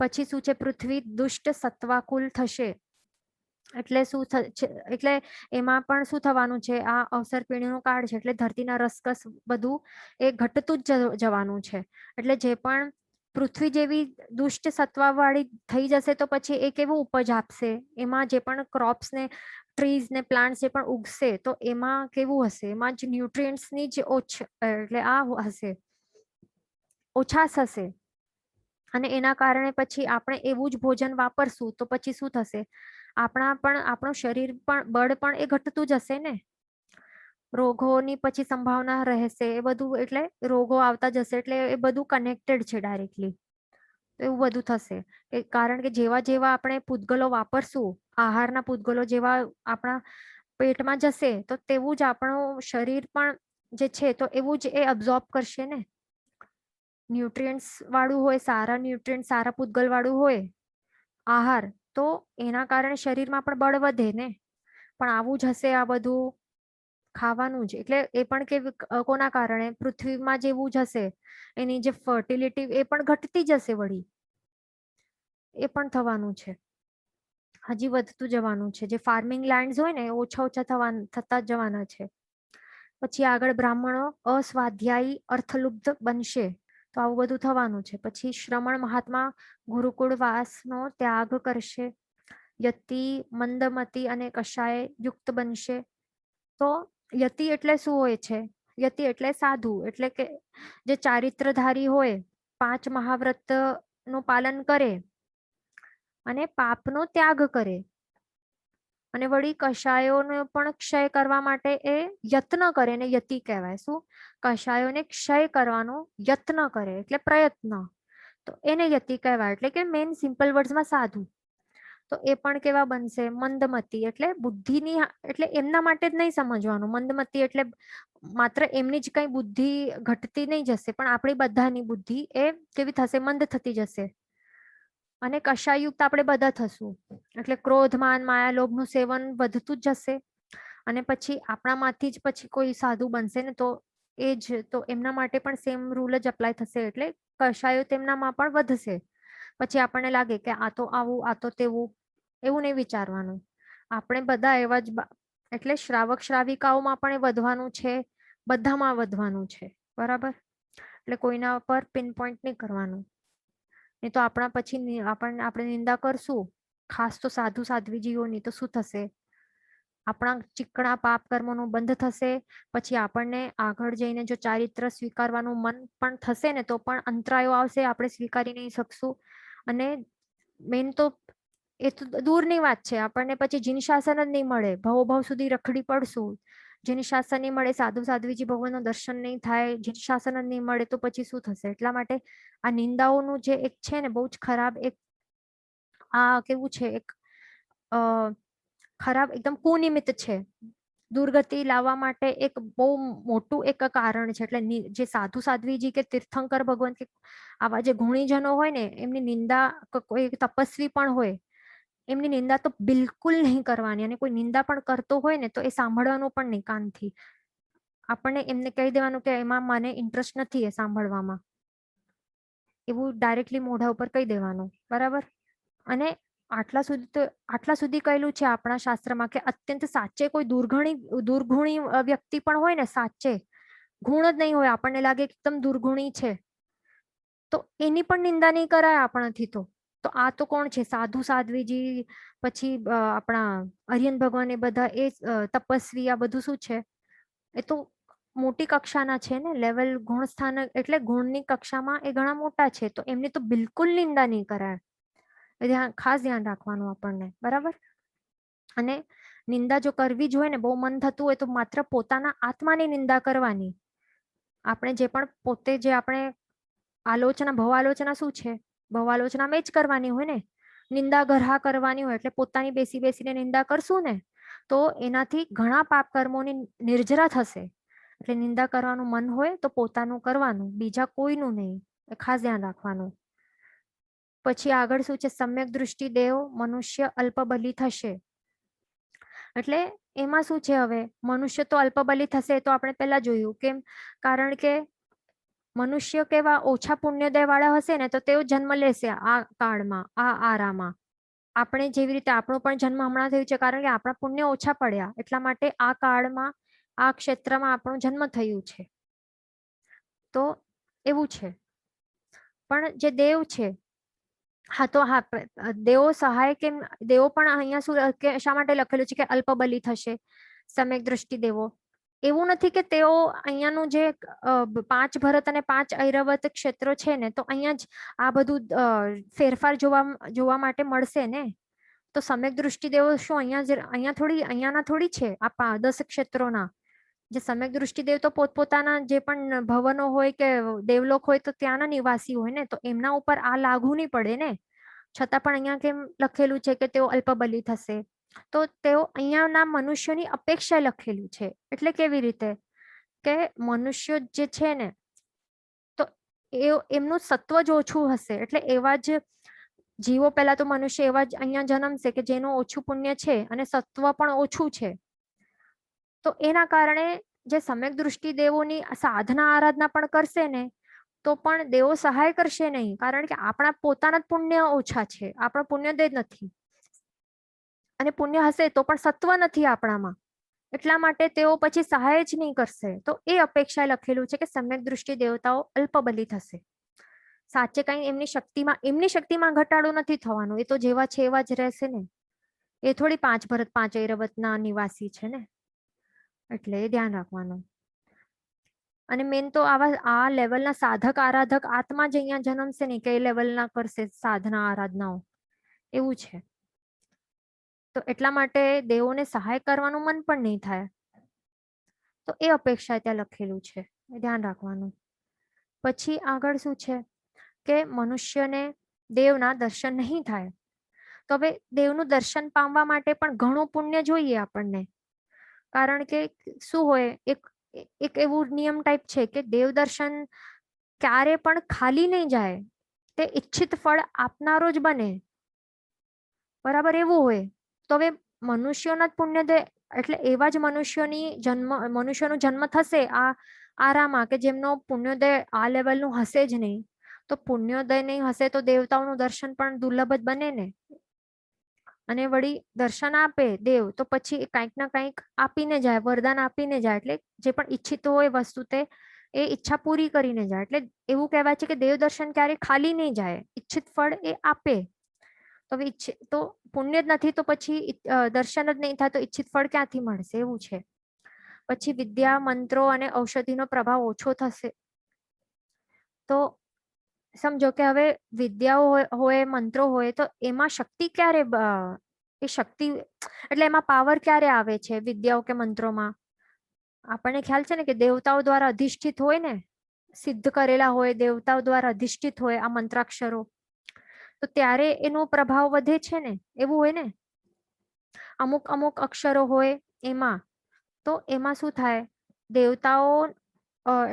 પછી શું છે, પૃથ્વી દુષ્ટ સત્વાકુલ થશે. એટલે શું એટલે એમાં પણ શું થવાનું છે, આ અવસર પીણીનો કાળ છે એટલે ધરતીના રસકસ બધું એ ઘટતું જ જવાનું છે. એટલે જે પણ પૃથ્વી જેવી દુષ્ટ સત્વા વાળી થઈ જશે તો પછી એ કેવું ઉપજ આપશે, એમાં જે પણ ક્રોપ્સ ને ટ્રીઝ ને પ્લાન્ટ્સ જે પણ ઉગશે તો એમાં કેવું હશે, એમાં જ ન્યુટ્રિયન્ટ્સની જ એટલે આ હશે, ઓછાશ હશે. અને એના કારણે પછી આપણે એવું જ ભોજન વાપરશું તો પછી શું થશે, આપણું શરીર પણ બળ પણ એ ઘટતું જશે ને, રોગોની પછી સંભાવના રહેશે એ બધું, એટલે રોગો આવતા જશે, એટલે એ બધું કનેક્ટેડ છે ડાયરેક્ટલી. એવું બધું થશે કારણ કે જેવા જેવા આપણે પૂતગલો વાપરશું, આહારના પૂતગલો જેવા આપણા પેટમાં જશે તો તેવું જ આપણું શરીર પણ જે છે તો એવું જ એ અબ્ઝોર્બ કરશે ને. ન્યુટ્રિયન્ટ્સ વાળું હોય, સારા ન્યુટ્રિયન્ટ સારા પૂતગલ વાળું હોય આહાર, તો એના કારણે શરીરમાં પણ બળ વધે ને. પણ આવું જ હશે આ બધું ખાવાનું જ, એટલે એ પણ કે કોના કારણે, પૃથ્વીમાં જેવું જ હશે, એની જે ફર્ટિલિટી એ પણ ઘટતી જશે વળી, એ પણ થવાનું છે, હજી વધતું જવાનું છે. જે ફાર્મિંગ લેન્ડ્સ હોય ને એ ઓછા ઓછા થતા જવાના છે. પછી આગળ બ્રાહ્મણો અસ્વાધ્યાયી અર્થલુબ્ધ બનશે, તો આવું બધું થવાનું છે. પછી શ્રમણ મહાત્મા ગુરુકુળ વાસનો ત્યાગ કરશે, યતિ મંદમતી અને કશાય યુક્ત બનશે. તો યતિ એટલે શું હોય છે, યતિ એટલે સાધુ, એટલે કે જે ચારિત્રધારી હોય, 5 મહાવ્રત નું પાલન કરે અને પાપનો ત્યાગ કરે, અને વળી કષાયોનો પણ ક્ષય કરવા માટે એ યત્ન કરે ને યતિ કહેવાય. શું? કષાયોને ક્ષય કરવાનો યત્ન કરે એટલે પ્રયત્ન, તો એને યતિ કહેવાય. એટલે કે મેઇન સિમ્પલ વર્ડ્સમાં સાધુ. તો એ પણ કેવા બનશે, મંદમતી, એટલે બુદ્ધિની, એટલે એમના માટે જ નહીં સમજવાનું. મંદમતી એટલે માત્ર એમની જ કઈ બુદ્ધિ ઘટતી નહીં જશે, પણ આપણી બધાની બુદ્ધિ એ કેવી થશે, મંદ થતી જશે. અને કષાયુક્ત આપણે બધા થશું, એટલે ક્રોધ માન માયા લોભનું સેવન વધતું જ જશે. અને પછી આપણામાંથી જ પછી કોઈ સાધુ બનશે ને, તો એ જ, તો એમના માટે પણ સેમ રૂલ જ અપ્લાય થશે, એટલે કષાયો તેમનામાં પણ વધશે. પછી આપણને લાગે કે આ તો આવું, આ તો તેવું, એવું નહીં વિચારવાનું. આપણે બધા એવા જ, એટલે શ્રાવક શ્રાવિકાઓમાં પણ એ વધવાનું છે, બધામાં વધવાનું છે, બરાબર. એટલે કોઈના પર પિન પોઈન્ટ નહીં કરવાનું, નહીં તો આપણા પછી આપણે નિંદા કરશું, ખાસ તો સાધુ સાધ્વીજીઓની, તો શું થશે, આપણા ચીકણા પાપ કર્મોનું બંધ થશે. પછી આપણને આગળ જઈને જો ચારિત્ર સ્વીકારવાનું મન પણ થશે ને, તો પણ અંતરાયો આવશે, આપણે સ્વીકારી નહીં શકશું. અને મેન તો એ તો દૂરની વાત છે, આપણને પછી જીન શાસન જ નહીં મળે, ભવોભવ સુધી રખડી પડશું. જીન શાસન નહીં મળે, સાધુ સાધ્વીજી ભગવાનનું દર્શન નહીં થાય, જીન શાસન જ નહીં મળે, તો પછી શું થશે. એટલા માટે આ નિંદાઓનું જે એક છે ને બહુ જ ખરાબ, એક આ કેવું છે, એક ખરાબ એકદમ કુનિમિત્ત છે. દુર્ગતિ લાવવા માટે એક બહુ મોટું એક કારણ છે. એટલે જે સાધુ સાધ્વીજી કે તીર્થંકર ભગવાન કે આવા જે ગુણીજનો હોય ને, એમની નિંદા, કોઈ તપસ્વી પણ હોય, એમની નિંદા તો બિલકુલ નહીં કરવાની. અને કોઈ નિંદા પણ કરતો હોય ને, તો એ સાંભળવાનું પણ નહીં કાનથી. આપણને એમને કહી દેવાનું કે એમાં મને ઇન્ટરેસ્ટ નથી એ સાંભળવામાં, એવું ડાયરેક્ટલી મોઢા ઉપર કહી દેવાનું, બરાબર. અને આટલા સુધી કહેલું છે આપણા શાસ્ત્રમાં કે અત્યંત સાચે કોઈ દુર્ગુણી વ્યક્તિ પણ હોય ને, સાચે ગુણ જ નહીં હોય, આપણને લાગે કે એકદમ દુર્ગુણી છે, તો એની પણ નિંદા નહીં કરાય આપણાથી. તો આ તો કોણ છે, સાધુ સાધ્વીજી, પછી આપણા અરિયન ભગવાન, એ બધા એ તપસ્વી, આ બધું શું છે, એ તો મોટી કક્ષાના છે ને, લેવલ ગુણ સ્થાન, એટલે ગુણની કક્ષામાં એ ઘણા મોટા છે, તો એમની તો બિલકુલ નિંદા નહીં કરાય. ખાસ ધ્યાન રાખવાનું આપણને, બરાબર. અને નિંદા જો કરવી જ હોય ને, બહુ મન થતું હોય, તો માત્ર પોતાના આત્માની નિંદા કરવાની. આપણે જે પણ પોતે જે આપણે આલોચના, ભવાલોચના શું છે, ભવાલોચના મેં જ કરવાની હોય ને, નિંદા ગરહા કરવાની હોય, એટલે પોતાની બેસી બેસીને નિંદા કરશું ને, તો એનાથી ઘણા પાપ કર્મોની નિર્જરા થશે. એટલે નિંદા કરવાનું મન હોય તો પોતાનું કરવાનું, બીજા કોઈનું નહીં, ખાસ ધ્યાન રાખવાનું. પછી આગળ શું છે, સમ્યક દૃષ્ટિ દેવ મનુષ્ય અલ્પબલી થશે. એટલે એમાં શું છે, હવે મનુષ્ય તો અલ્પબલી થશે, તો આપણે પહેલા જોયું કેમ, કારણ કે મનુષ્ય કેવા ઓછા પુણ્યદય વાળા હશે ને, તો તેઓ જન્મ લેશે આ કાળમાં, આ આરામાં. આપણે જેવી રીતે આપણો પણ જન્મ હમણાં થયું છે, કારણ કે આપણા પુણ્ય ઓછા પડ્યા, એટલા માટે આ કાળમાં, આ ક્ષેત્રમાં આપણો જન્મ થયું છે. તો એવું છે. પણ જે દેવ છે, હા તો હા દેવો સહાય કેમ, દેવો પણ અહીંયા શું શા માટે લખેલું છે કે અલ્પબલી થશે, સમ્યક દ્રષ્ટિ દેવો. એવું નથી કે તેઓ અહીંયાનું જે 5 ભરત અને 5 ઐરાવત ક્ષેત્રો છે ને, તો અહીંયા જ આ બધું ફેરફાર જોવા માટે મળશે ને. તો સમ્યક દ્રષ્ટિ દેવો શું અહીંયાના થોડી છે આ 10 ક્ષેત્રોના. જે સમ્યક દ્રષ્ટિ દેવ તો પોતપોતાના જે પણ ભવનો હોય કે દેવલોક હોય તો ત્યાંના નિવાસી હોય ને, તો એમના ઉપર આ લાગુ નહીં પડે ને. છતાં પણ અહીંયા કેમ લખેલું છે કે તેઓ અલ્પબલી થશે? તો તેઓ અહીંયાના મનુષ્યોની અપેક્ષા લખેલું છે. એટલે કેવી રીતે કે મનુષ્યો જે છે ને, તો એમનું સત્વ જ ઓછું હશે, એટલે એવા જ જીવો પહેલા તો મનુષ્ય એવા જ અહીંયા જન્મશે કે જેનું ઓછું પુણ્ય છે અને સત્વ પણ ઓછું છે. તો એના કારણે જે સમ્યક દ્રષ્ટિ દેવોની સાધના આરાધના પણ કરશે ને, તો પણ દેવો સહાય કરશે નહીં, કારણ કે આપણા પોતાના જ પુણ્ય ઓછા છે, આપણો પુણ્ય જ નથી. અને પુણ્ય હશે તો પણ સત્વ નથી આપણામાં, એટલા માટે તેઓ પછી સહાય જ નહીં કરશે. તો એ અપેક્ષા લખેલું છે કે સમ્યક દ્રષ્ટિ દેવતાઓ અલ્પબલી થશે. સાચે કઈ એમની શક્તિમાં ઘટાડો નથી થવાનો, એ તો જેવા છે એવા જ રહેશે ને. એ થોડી 5 ભરત 5 ઐરાવતના નિવાસી છે ને, એટલે એ ધ્યાન રાખવાનું. અને મેન તો આ લેવલના સાધક આરાધક આત્મા જ અહીંયા જન્મશે ને, કે લેવલના કરશે સાધના આરાધનાઓ, એવું છે. તો એટલા માટે દેવોને સહાય કરવાનું મન પણ નહીં થાય. તો એ અપેક્ષા ત્યાં લખેલું છે, ધ્યાન રાખવાનું. પછી આગળ શું છે કે મનુષ્યને દેવના દર્શન નહીં થાય. તો હવે દેવનું દર્શન પામવા માટે પણ ઘણું પુણ્ય જોઈએ આપણને. કારણ કે શું હોય, એક એવું નિયમ ટાઈપ છે કે દેવ દર્શન ક્યારે પણ ખાલી નહીં જાય, તે ઈચ્છિત ફળ આપનારો જ બને. બરાબર એવું હોય. તો હવે મનુષ્યોના જ પુણ્ય એટલે એવા જ મનુષ્યનો જન્મ થશે આ આરામાં કે જેમનો પુણ્યોદય આ લેવલનું હશે જ નહીં. તો પુણ્યોદય નહીં હશે તો દેવતાઓનું દર્શન પણ દુર્લભ જ બને ને. અને વળી દર્શન આપે દેવ તો પછી કંઈક ના કંઈક આપીને જાય, વરદાન આપીને જાય. એટલે જે પણ ઈચ્છિત હોય વસ્તુ તે એ ઈચ્છા પૂરી કરીને જાય. એટલે એવું કહેવાય છે કે દેવ દર્શન ક્યારે ખાલી નહીં જાય, ઈચ્છિત ફળ એ આપે. તો પુણ્ય જ નથી તો પછી દર્શન જ નહીં થાય તો ઈચ્છિત ફળ ક્યાંથી મળશે, એવું છે. પછી વિદ્યા, મંત્રો અને ઔષધિનો પ્રભાવ ઓછો થશે. તો સમજો કે હવે વિદ્યાઓ હોય, મંત્રો હોય, તો એમાં શક્તિ ક્યારે એ શક્તિ એટલે એમાં પાવર ક્યારે આવે છે વિદ્યાઓ કે મંત્રોમાં? આપણને ખ્યાલ છે ને કે દેવતાઓ દ્વારા અધિષ્ઠિત હોય ને, સિદ્ધ કરેલા હોય, દેવતાઓ દ્વારા અધિષ્ઠિત હોય આ મંત્રાક્ષરો, તો ત્યારે એનો પ્રભાવ વધે છે ને, એવું હોય ને. અમુક અમુક અક્ષરો હોય એમાં, તો એમાં શું થાય, દેવતાઓ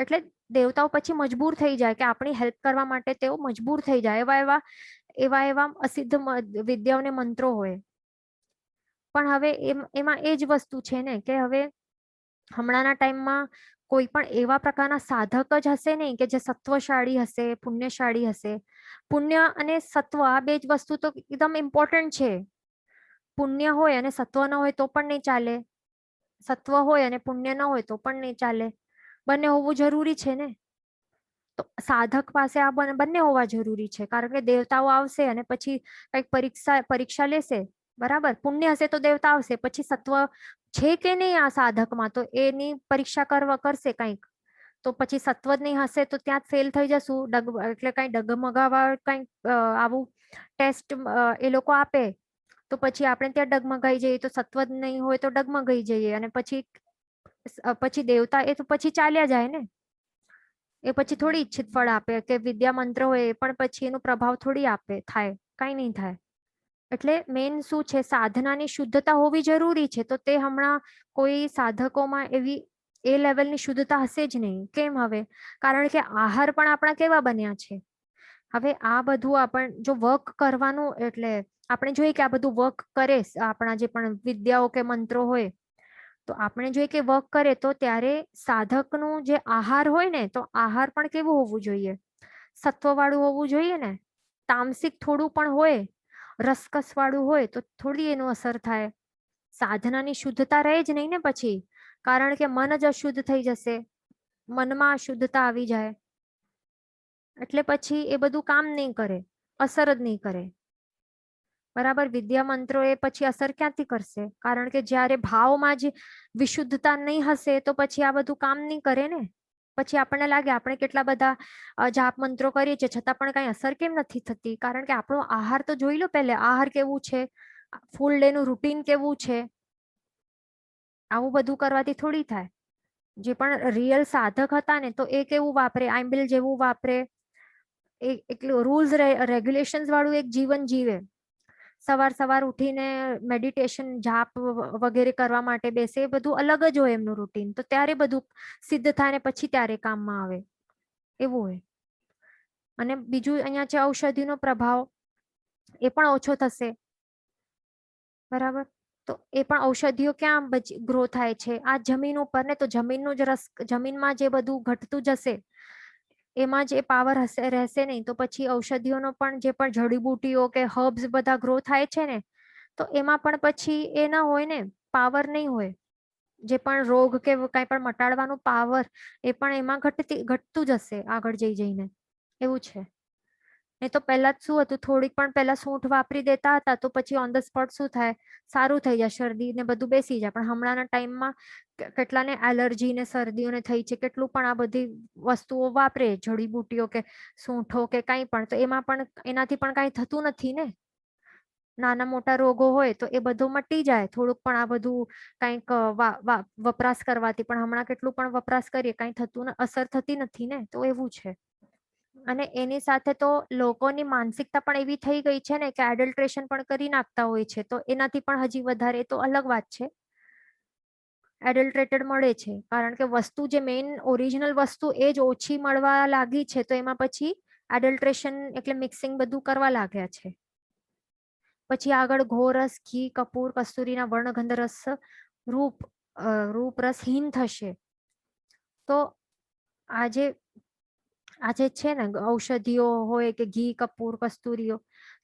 એટલે દેવતાઓ પછી મજબૂર થઈ જાય કે આપણી હેલ્પ કરવા માટે તેઓ મજબૂર થઈ જાય. એવા અસિદ્ધ વિદ્યાઓ ને મંત્રો હોય. પણ હવે એમાં એ જ વસ્તુ છે ને કે હવે હમણાંના ટાઈમમાં કોઈ પણ એવા પ્રકારના સાધક જ હશે નહીં કે જે સત્વશાળી હશે, પુણ્યશાળી હશે. પુણ્ય અને સત્વ આ બે જ વસ્તુ તો એકદમ ઇમ્પોર્ટન્ટ છે. પુણ્ય હોય અને સત્વ ન હોય તો પણ નહીં ચાલે, સત્વ હોય અને પુણ્ય ન હોય તો પણ નહીં ચાલે. બંને હોવું જરૂરી છે ને. તો સાધક પાસે આ બંને હોવા જરૂરી છે, કારણ કે દેવતાઓ આવશે અને પછી કંઈક પરીક્ષા લેશે. બરાબર, પુણ્ય હશે તો દેવતા આવશે, પછી સત્વ છે કે નહીં આ સાધકમાં તો એની પરીક્ષા કરશે કંઈક. તો પછી સત્વ જ નહીં હશે તો ત્યાં ફેલ થઈ જશું. એટલે કઈ ડગમગાવા કંઈક આવું ટેસ્ટ એ લોકો આપે તો પછી આપણે ત્યાં ડગમગાઈ જઈએ, તો સત્વ જ નહીં હોય તો ડગમગાઈ જઈએ. અને પછી દેવતા એ તો પછી ચાલ્યા જાય ને. એ પછી થોડી ઈચ્છિત ફળ આપે કે વિદ્યા મંત્ર હોય એ પણ પછી એનો પ્રભાવ થોડી થાય, કઈ નહીં થાય. એટલે મેન શું છે, સાધનાની શુદ્ધતા હોવી જરૂરી છે. તો તે હમણાં કોઈ સાધકોમાં એવી એ લેવલની શુદ્ધતા હશે જ નહીં. કેમ હવે? કારણ કે આહાર પણ આપણા કેવા બન્યા છે. હવે આ બધું જો વર્ક કરવાનું, એટલે આપણે જોઈએ કે આ બધું વર્ક કરે આપણા જે પણ વિદ્યાઓ કે મંત્રો હોય, તો આપણે જોઈએ કે વર્ક કરે તો ત્યારે સાધકનું જે આહાર હોય ને, તો આહાર પણ કેવું હોવું જોઈએ, સત્વ વાળું હોવું જોઈએ ને. તામસિક થોડું પણ હોય, રસકસ વાળું હોય તો થોડી એનું અસર થાય. સાધનાની શુદ્ધતા રહે જ નહીં ને પછી, કારણ કે મન જ અશુદ્ધ થઈ જશે, મનમાં અશુદ્ધતા આવી જાય એટલે પછી એ બધું કામ નહીં કરે. અસર જ નહીં કરે. બરાબર. વિદ્યા મંત્રો એ પછી અસર ક્યાંથી કરશે? કારણ કે જ્યારે ભાવમાં જ વિશુદ્ધતા નહીં હશે તો પછી આ બધું કામ નહીં કરે ને. પછી આપણને લાગે આપણે કેટલા બધા જાપ મંત્રો કરીએ છીએ છતાં પણ કઈ અસર કેમ નથી થતી? કારણ કે આપણો આહાર તો જોઈ લો પહેલે, આહાર કેવું છે, ફૂલ ડે નું રૂટીન કેવું છે. આવું બધું કરવાથી થોડી થાય. જે પણ રિયલ સાધક હતા ને તો એ કેવું વાપરે, આઈમ્બિલ જેવું વાપરે, એટલું રૂલ્સ રેગ્યુલેશન્સ વાળું એક જીવન જીવે. સવાર ઉઠીને મેડિટેશન જાપ વગેરે કરવા માટે બેસે, એ બધું અલગ જ હોય એમનું રૂટીન. તો ત્યારે બધું સિદ્ધ થાય ને પછી ત્યારે કામમાં આવે એવું હોય. અને બીજું અહીંયા છે ઔષધિનો પ્રભાવ, એ પણ ઓછો થશે. બરાબર. તો એ પણ ઔષધિઓ ક્યાં ગ્રો થાય છે? આ જમીન ઉપર ને. તો જમીનનું જ રસ, જમીનમાં જે બધું ઘટતું જશે એમાં જ એ પાવર હશે રહેશે નહીં. તો પછી ઔષધિઓનો પણ જે પણ જડીબુટીઓ કે હર્બ્સ બધા ગ્રો થાય છે ને, તો એમાં પણ પછી એ ના હોય ને, પાવર નહીં હોય. જે પણ રોગ કે કઈ પણ મટાડવાનું પાવર એ પણ એમાં ઘટતું જશે આગળ જઈને. એવું છે. નહીં તો પહેલા જ શું હતું, થોડીક પણ પહેલા સૂંઠ વાપરી દેતા હતા તો પછી ઓન ધ સ્પોટ શું થાય, સારું થઈ જાય, શરદી ને બધું બેસી જાય. પણ હમણાંના ટાઈમમાં કેટલાને એલર્જી ને શરદીઓને થઈ છે, કેટલું પણ આ બધી વસ્તુઓ વાપરે, જડીબુટીઓ કે સૂંઠો કે કઈ પણ, તો એમાં પણ એનાથી પણ કઈ થતું નથી ને. નાના મોટા રોગો હોય તો એ બધું મટી જાય થોડુંક પણ આ બધું કંઈક વપરાશ કરવાથી. પણ હમણાં કેટલું પણ વપરાશ કરીએ કઈ થતું, અસર થતી નથી ને. તો એવું છે. અને એની સાથે તો લોકોની માનસિકતા પણ એવી થઈ ગઈ છે ને કે એડલ્ટ્રેશન પણ કરી નાખતા હોય છે. તો એનાથી પણ હજી વધારે, તો અલગ વાત છે, એડલ્ટ્રેટેડ મળે છે. કારણ કે વસ્તુ જે મેઇન ઓરિજિનલ વસ્તુ એ જ ઓછી મળવા લાગી છે, તો એમાં પછી એડલ્ટ્રેશન એટલે મિક્સિંગ બધું કરવા લાગ્યા છે. પછી આગળ ઘોરસ, ઘી, કપૂર, કસ્તુરીના વર્ણગંધ રસ રૂપ રસહીન થશે. તો આજે છે ને ઔષધિઓ હોય કે ઘી, કપૂર, કસ્તુરીઓ,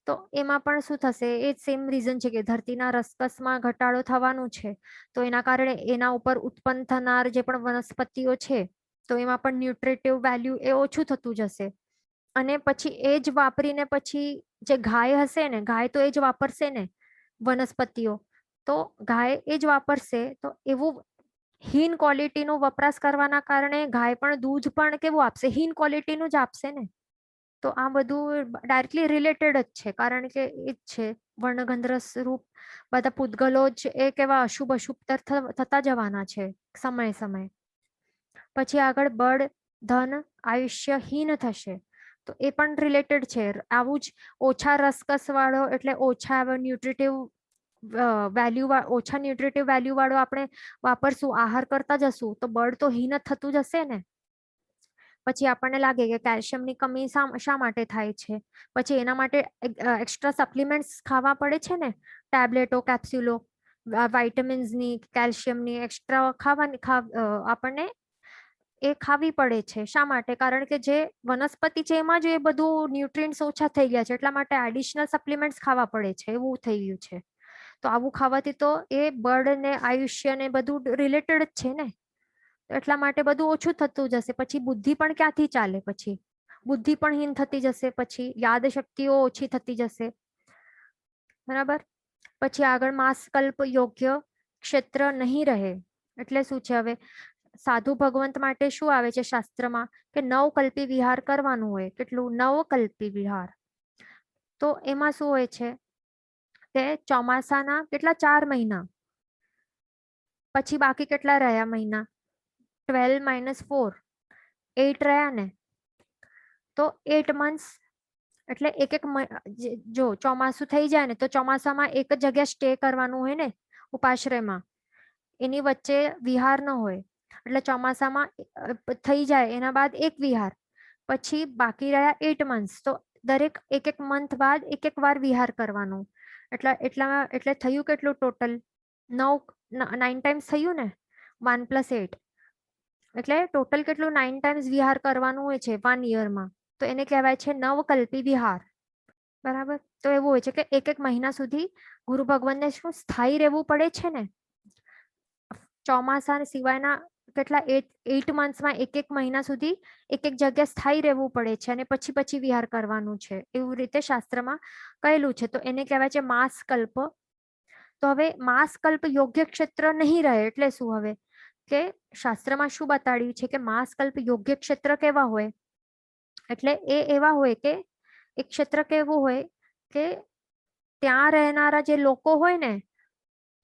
તો એમાં પણ શું થશે, એ સેમ રીઝન છે કે ધરતીના રસકસમાં ઘટાડો થવાનું છે. તો એના કારણે એના ઉપર ઉત્પન્ન થનાર જે પણ વનસ્પતિઓ છે તો એમાં પણ ન્યુટ્રિટિવ વેલ્યુ એ ઓછું થતું જશે. અને પછી એ જ વાપરીને પછી જે ગાય હશે ને, ગાય તો એ જ વાપરશે ને વનસ્પતિઓ. તો ગાય એ જ વાપરશે તો એવું હીન ક્વોલિટીનો વપરાશ કરવાના કારણે ગાય પણ દૂધ પણ કેવું આપશે, હીન ક્વોલિટીનું જ આપશે ને. તો આ બધું ડાયરેક્ટલી રિલેટેડ જ છે. કારણ કે એ જ છે વર્ણગંધરસ રૂપ બધા પૂતગલો જ એ કેવા અશુભ થતા જવાના છે સમય. પછી આગળ બળ, ધન, આયુષ્યહીન થશે. તો એ પણ રિલેટેડ છે. આવું જ ઓછા રસકસ વાળો એટલે ઓછા ન્યુટ્રિટિવ વેલ્યુ, ઓછા ન્યુટ્રિટિવ વેલ્યુ વાળો આપણે વાપરશું, આહાર કરતા જશું, તો બળ તો હીન થતું જશે ને. પછી આપણને લાગે કે કેલ્શિયમની કમી શા માટે થાય છે. પછી એના માટે એક્સ્ટ્રા સપ્લિમેન્ટ્સ ખાવા પડે છે ને, ટેબ્લેટો, કેપ્સ્યુલો, વાઇટામિન્સની, કેલ્શિયમની એક્સ્ટ્રા આપણને એ ખાવી પડે છે. શા માટે? કારણ કે જે વનસ્પતિ છે એમાં જ એ બધું ન્યુટ્રિયન્ટ્સ ઓછા થઈ ગયા છે, એટલા માટે એડિશનલ સપ્લિમેન્ટ્સ ખાવા પડે છે. એવું થઈ ગયું છે. તો આવું ખાવાથી તો એ બળ ને આયુષ્ય ને બધું રિલેટેડ જ છે ને. એટલા માટે બધું ઓછું થતું જશે. પછી બુદ્ધિ પણ ક્યાંથી ચાલે, પછી બુદ્ધિ પણ હીન થતી જશે, પછી યાદ શક્તિઓ ઓછી થતી જશે. બરાબર. પછી આગળ માસકલ્પ યોગ્ય ક્ષેત્ર નહીં રહે. એટલે શું છે, હવે સાધુ ભગવંત માટે શું આવે છે શાસ્ત્રમાં કે નવકલ્પી વિહાર કરવાનું હોય. કેટલું? નવકલ્પી વિહાર. તો એમાં શું હોય છે કે ચોમાસાના કેટલા 4 મહિના, પછી બાકી કેટલા રહ્યા મહિના? 12 - 4, 8 રહ્યા ને. તો 8 months એટલે એક જો ચોમાસું થઈ જાય ને તો ચોમાસામાં એક જ જગ્યા સ્ટે કરવાનું હોય ને ઉપાશ્રયમાં, એની વચ્ચે વિહાર ન હોય. એટલે ચોમાસામાં થઈ જાય એના બાદ એક વિહાર, પછી બાકી રહ્યા 8 months. તો દરેક એક મંથ બાદ એક વાર વિહાર કરવાનું. એટલે થયું કેટલું ટોટલ? 9 times થયું ને, 1 + 8. એટલે ટોટલ કેટલું? 9 times વિહાર કરવાનું હોય છે 1 year માં. તો એને કહેવાય છે નવકલ્પી વિહાર. બરાબર. તો એવું હોય છે કે એક મહિના સુધી ગુરુ ભગવાનને શું સ્થાયી રહેવું પડે છે ને. ચોમાસા સિવાયના કેટલા 8 મંથ્સમાં એક મહિના સુધી એક જગ્યા સ્થાયી રહેવું પડે છે અને પછી વિહાર કરવાનું છે, એવું રીતે શાસ્ત્રમાં કહેલું છે. તો એને કહેવાય છે માસ કલ્પ. તો હવે માસ કલ્પ યોગ્ય ક્ષેત્ર નહીં રહે એટલે શું? હવે કે શાસ્ત્રમાં શું બતાડ્યું છે કે માસ કલ્પ યોગ્ય ક્ષેત્ર કેવા હોય, એટલે એ એવા હોય કે એક ક્ષેત્ર કેવું હોય કે ત્યાં રહેનારા જે લોકો હોય ને,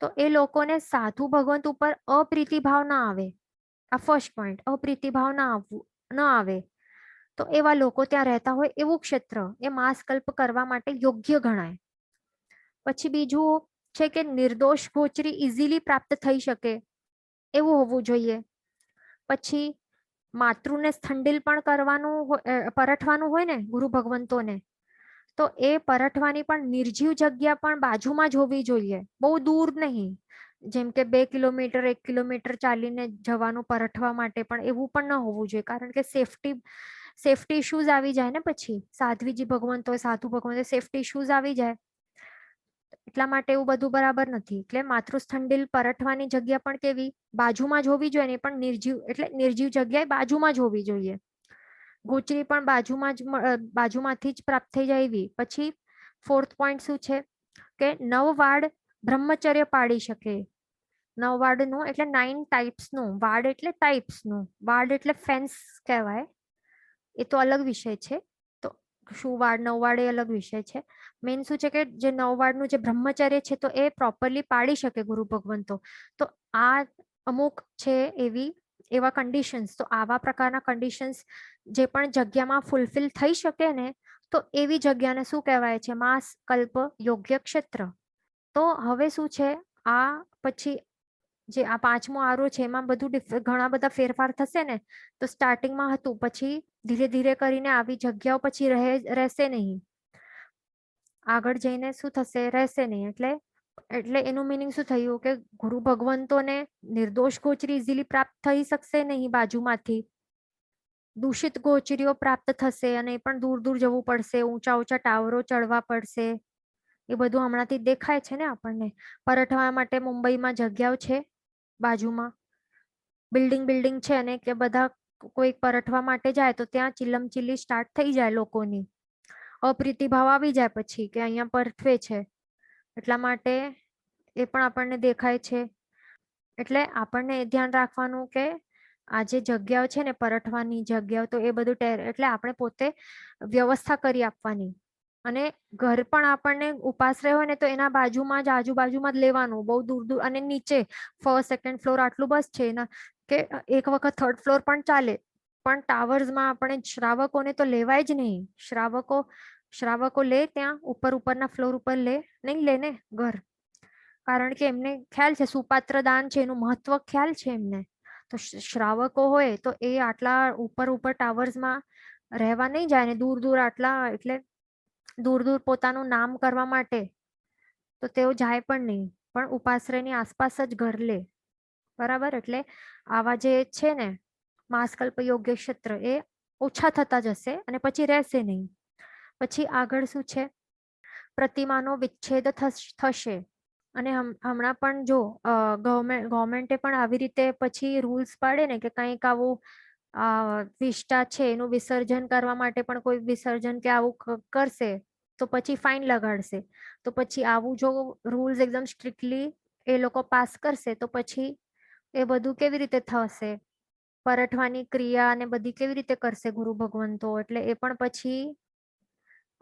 તો એ લોકોને સાધુ ભગવંત ઉપર અપ્રીતિ ભાવ ના આવે. આ ફર્સ્ટ પોઈન્ટ, અપ્રીતિ ભાવ ના આવે. તો એવા લોકો ત્યાં રહેતા હોય એવું ક્ષેત્ર એ માસ કલ્પ કરવા માટે યોગ્ય ગણાય. પછી બીજું છે કે નિર્દોષ ગોચરી ઇઝીલી પ્રાપ્ત થઈ શકે એવું હોવું જોઈએ. પછી માતૃને સ્થંડિલ પણ કરવાનું પરઠવાનું હોય ને ગુરુ ભગવંતોને, તો એ પરઠવાની પણ નિર્જીવ જગ્યા પણ બાજુમાં જ હોવી જોઈએ, બહુ દૂર નહીં. જેમ કે 2 કિલોમીટર 1 કિલોમીટર ચાલીને જવાનું પરઠવા માટે, પણ એવું પણ ન હોવું જોઈએ, કારણ કે સેફટી ઇશ્યુઝ આવી જાય ને. પછી સાધ્વીજી ભગવંતો સાધુ ભગવંતો સેફટી ઇશ્યુઝ આવી જાય, એટલા માટે એવું બધું બરાબર નથી. એટલે માતૃસ્થંડિલ પરઠવાની જગ્યા પણ કેવી બાજુમાં જ હોવી જોઈએ, પણ નિર્જીવ એટલે નિર્જીવ જગ્યાએ બાજુમાં જ હોવી જોઈએ. ગોચરી પણ બાજુમાંથી જ પ્રાપ્ત થઈ જાય એવી. પછી 4th પોઈન્ટ શું છે કે નવવાડ બ્રહ્મચર્ય પાડી શકે. નવવાડનું એટલે 9 ટાઈપ્સનું, વાડ એટલે ટાઈપ્સનું, વાડ એટલે ફેન્સ કહેવાય, એ તો અલગ વિષય છે. તો શું વાડ નવવાડ એ અલગ વિષય છે. મેન શું છે કે જે નવવાડનું જે બ્રહ્મચર્ય છે તો એ પ્રોપરલી પાડી શકે ગુરુ ભગવંતો. તો આ અમુક છે એવા કન્ડિશન્સ. તો આવા પ્રકારના કન્ડિશન્સ જે પણ જગ્યામાં ફૂલફિલ થઈ શકે ને, તો એવી જગ્યાને શું કહેવાય છે? માસ કલ્પ યોગ્ય ક્ષેત્ર. તો હવે શું છે, આ પછી જે આ 5મો આરો છે એમાં બધું ઘણા બધા ફેરફાર થશે ને. તો સ્ટાર્ટિંગમાં હતું, પછી ધીરે ધીરે કરીને આવી જગ્યાઓ પછી રહેશે નહીં, આગળ જઈને શું થશે, રહેશે નહીં. એટલે એનું મિનિંગ શું થયું કે ગુરુ ભગવંતોને નિર્દોષ ગોચરી ઇઝીલી પ્રાપ્ત થઈ શકશે નહીં બાજુમાંથી, દૂષિત ગોચરીઓ પ્રાપ્ત થશે અને એ પણ દૂર દૂર જવું પડશે, ઊંચા ઊંચા ટાવરો ચડવા પડશે. એ બધું હમણાંથી દેખાય છે ને આપણને. પરઠવા માટે મુંબઈમાં જગ્યાઓ છે, બાજુમાં બિલ્ડિંગ છે, અને કે બધા કોઈ પરઠવા માટે જાય તો ત્યાં ચિલ્લમચિલ્લી સ્ટાર્ટ થઈ જાય લોકોની, અપ્રીતિભાવ આવી જાય પછી કે અહીંયા પરઠવે છે, એટલા માટે એ પણ આપણને દેખાય છે. એટલે આપણને એ ધ્યાન રાખવાનું કે આ જે જગ્યાઓ છે ને પરઠવાની જગ્યાઓ, તો એ બધું એટલે આપણે પોતે વ્યવસ્થા કરી આપવાની. અને ઘર પણ આપણને ઉપાસ રહ્યો ને તો એના બાજુમાં જ આજુબાજુમાં જ લેવાનું, બહુ દૂર દૂર. અને નીચે 1st 2nd ફ્લોર આટલું બસ છે એના, કે એક વખત 3rd ફ્લોર પણ ચાલે, પણ ટાવર્સમાં આપણે શ્રાવકોને તો લેવાય જ નહીં. શ્રાવકો લે ત્યાં ઉપરના ફ્લોર ઉપર નહીં લે ને ઘર, કારણ કે એમને ખ્યાલ છે સુપાત્ર દાન છે, એનું મહત્વ ખ્યાલ છે એમને. તો શ્રાવકો હોય તો એ આટલા ઉપર ટાવર્સમાં રહેવા નહીં જાય ને, દૂર દૂર આટલા, એટલે દૂર દૂર પોતાનું નામ કરવા માટે તો તેઓ જાય પણ નહીં, પણ ઉપાશ્રયની આસપાસ જ ઘર લે. બરાબર. એટલે આવા જે છે ને માસકલ્પ યોગ્ય ક્ષેત્ર એ ઓછા થતા જશે અને પછી રહેશે નહીં. પછી આગળ શું છે, પ્રતિમાનો વિચ્છેદ થશે. અને હમણાં પણ જો ગવર્મેન્ટે પણ આવી રીતે પછી રૂલ્સ પાડે ને કે કંઈક આવું વિષ્ટા છે એનું વિસર્જન કરવા માટે પણ કોઈ વિસર્જન કે આવું કરશે તો પછી ફાઇન લગાડશે. તો પછી આવું જો રૂલ્સ એકદમ સ્ટ્રિક્ટલી એ લોકો પાસ કરશે તો પછી એ બધું કેવી રીતે થશે, પરઠવાની ક્રિયા અને બધી કેવી રીતે કરશે ગુરુ ભગવંતો. એટલે એ પણ પછી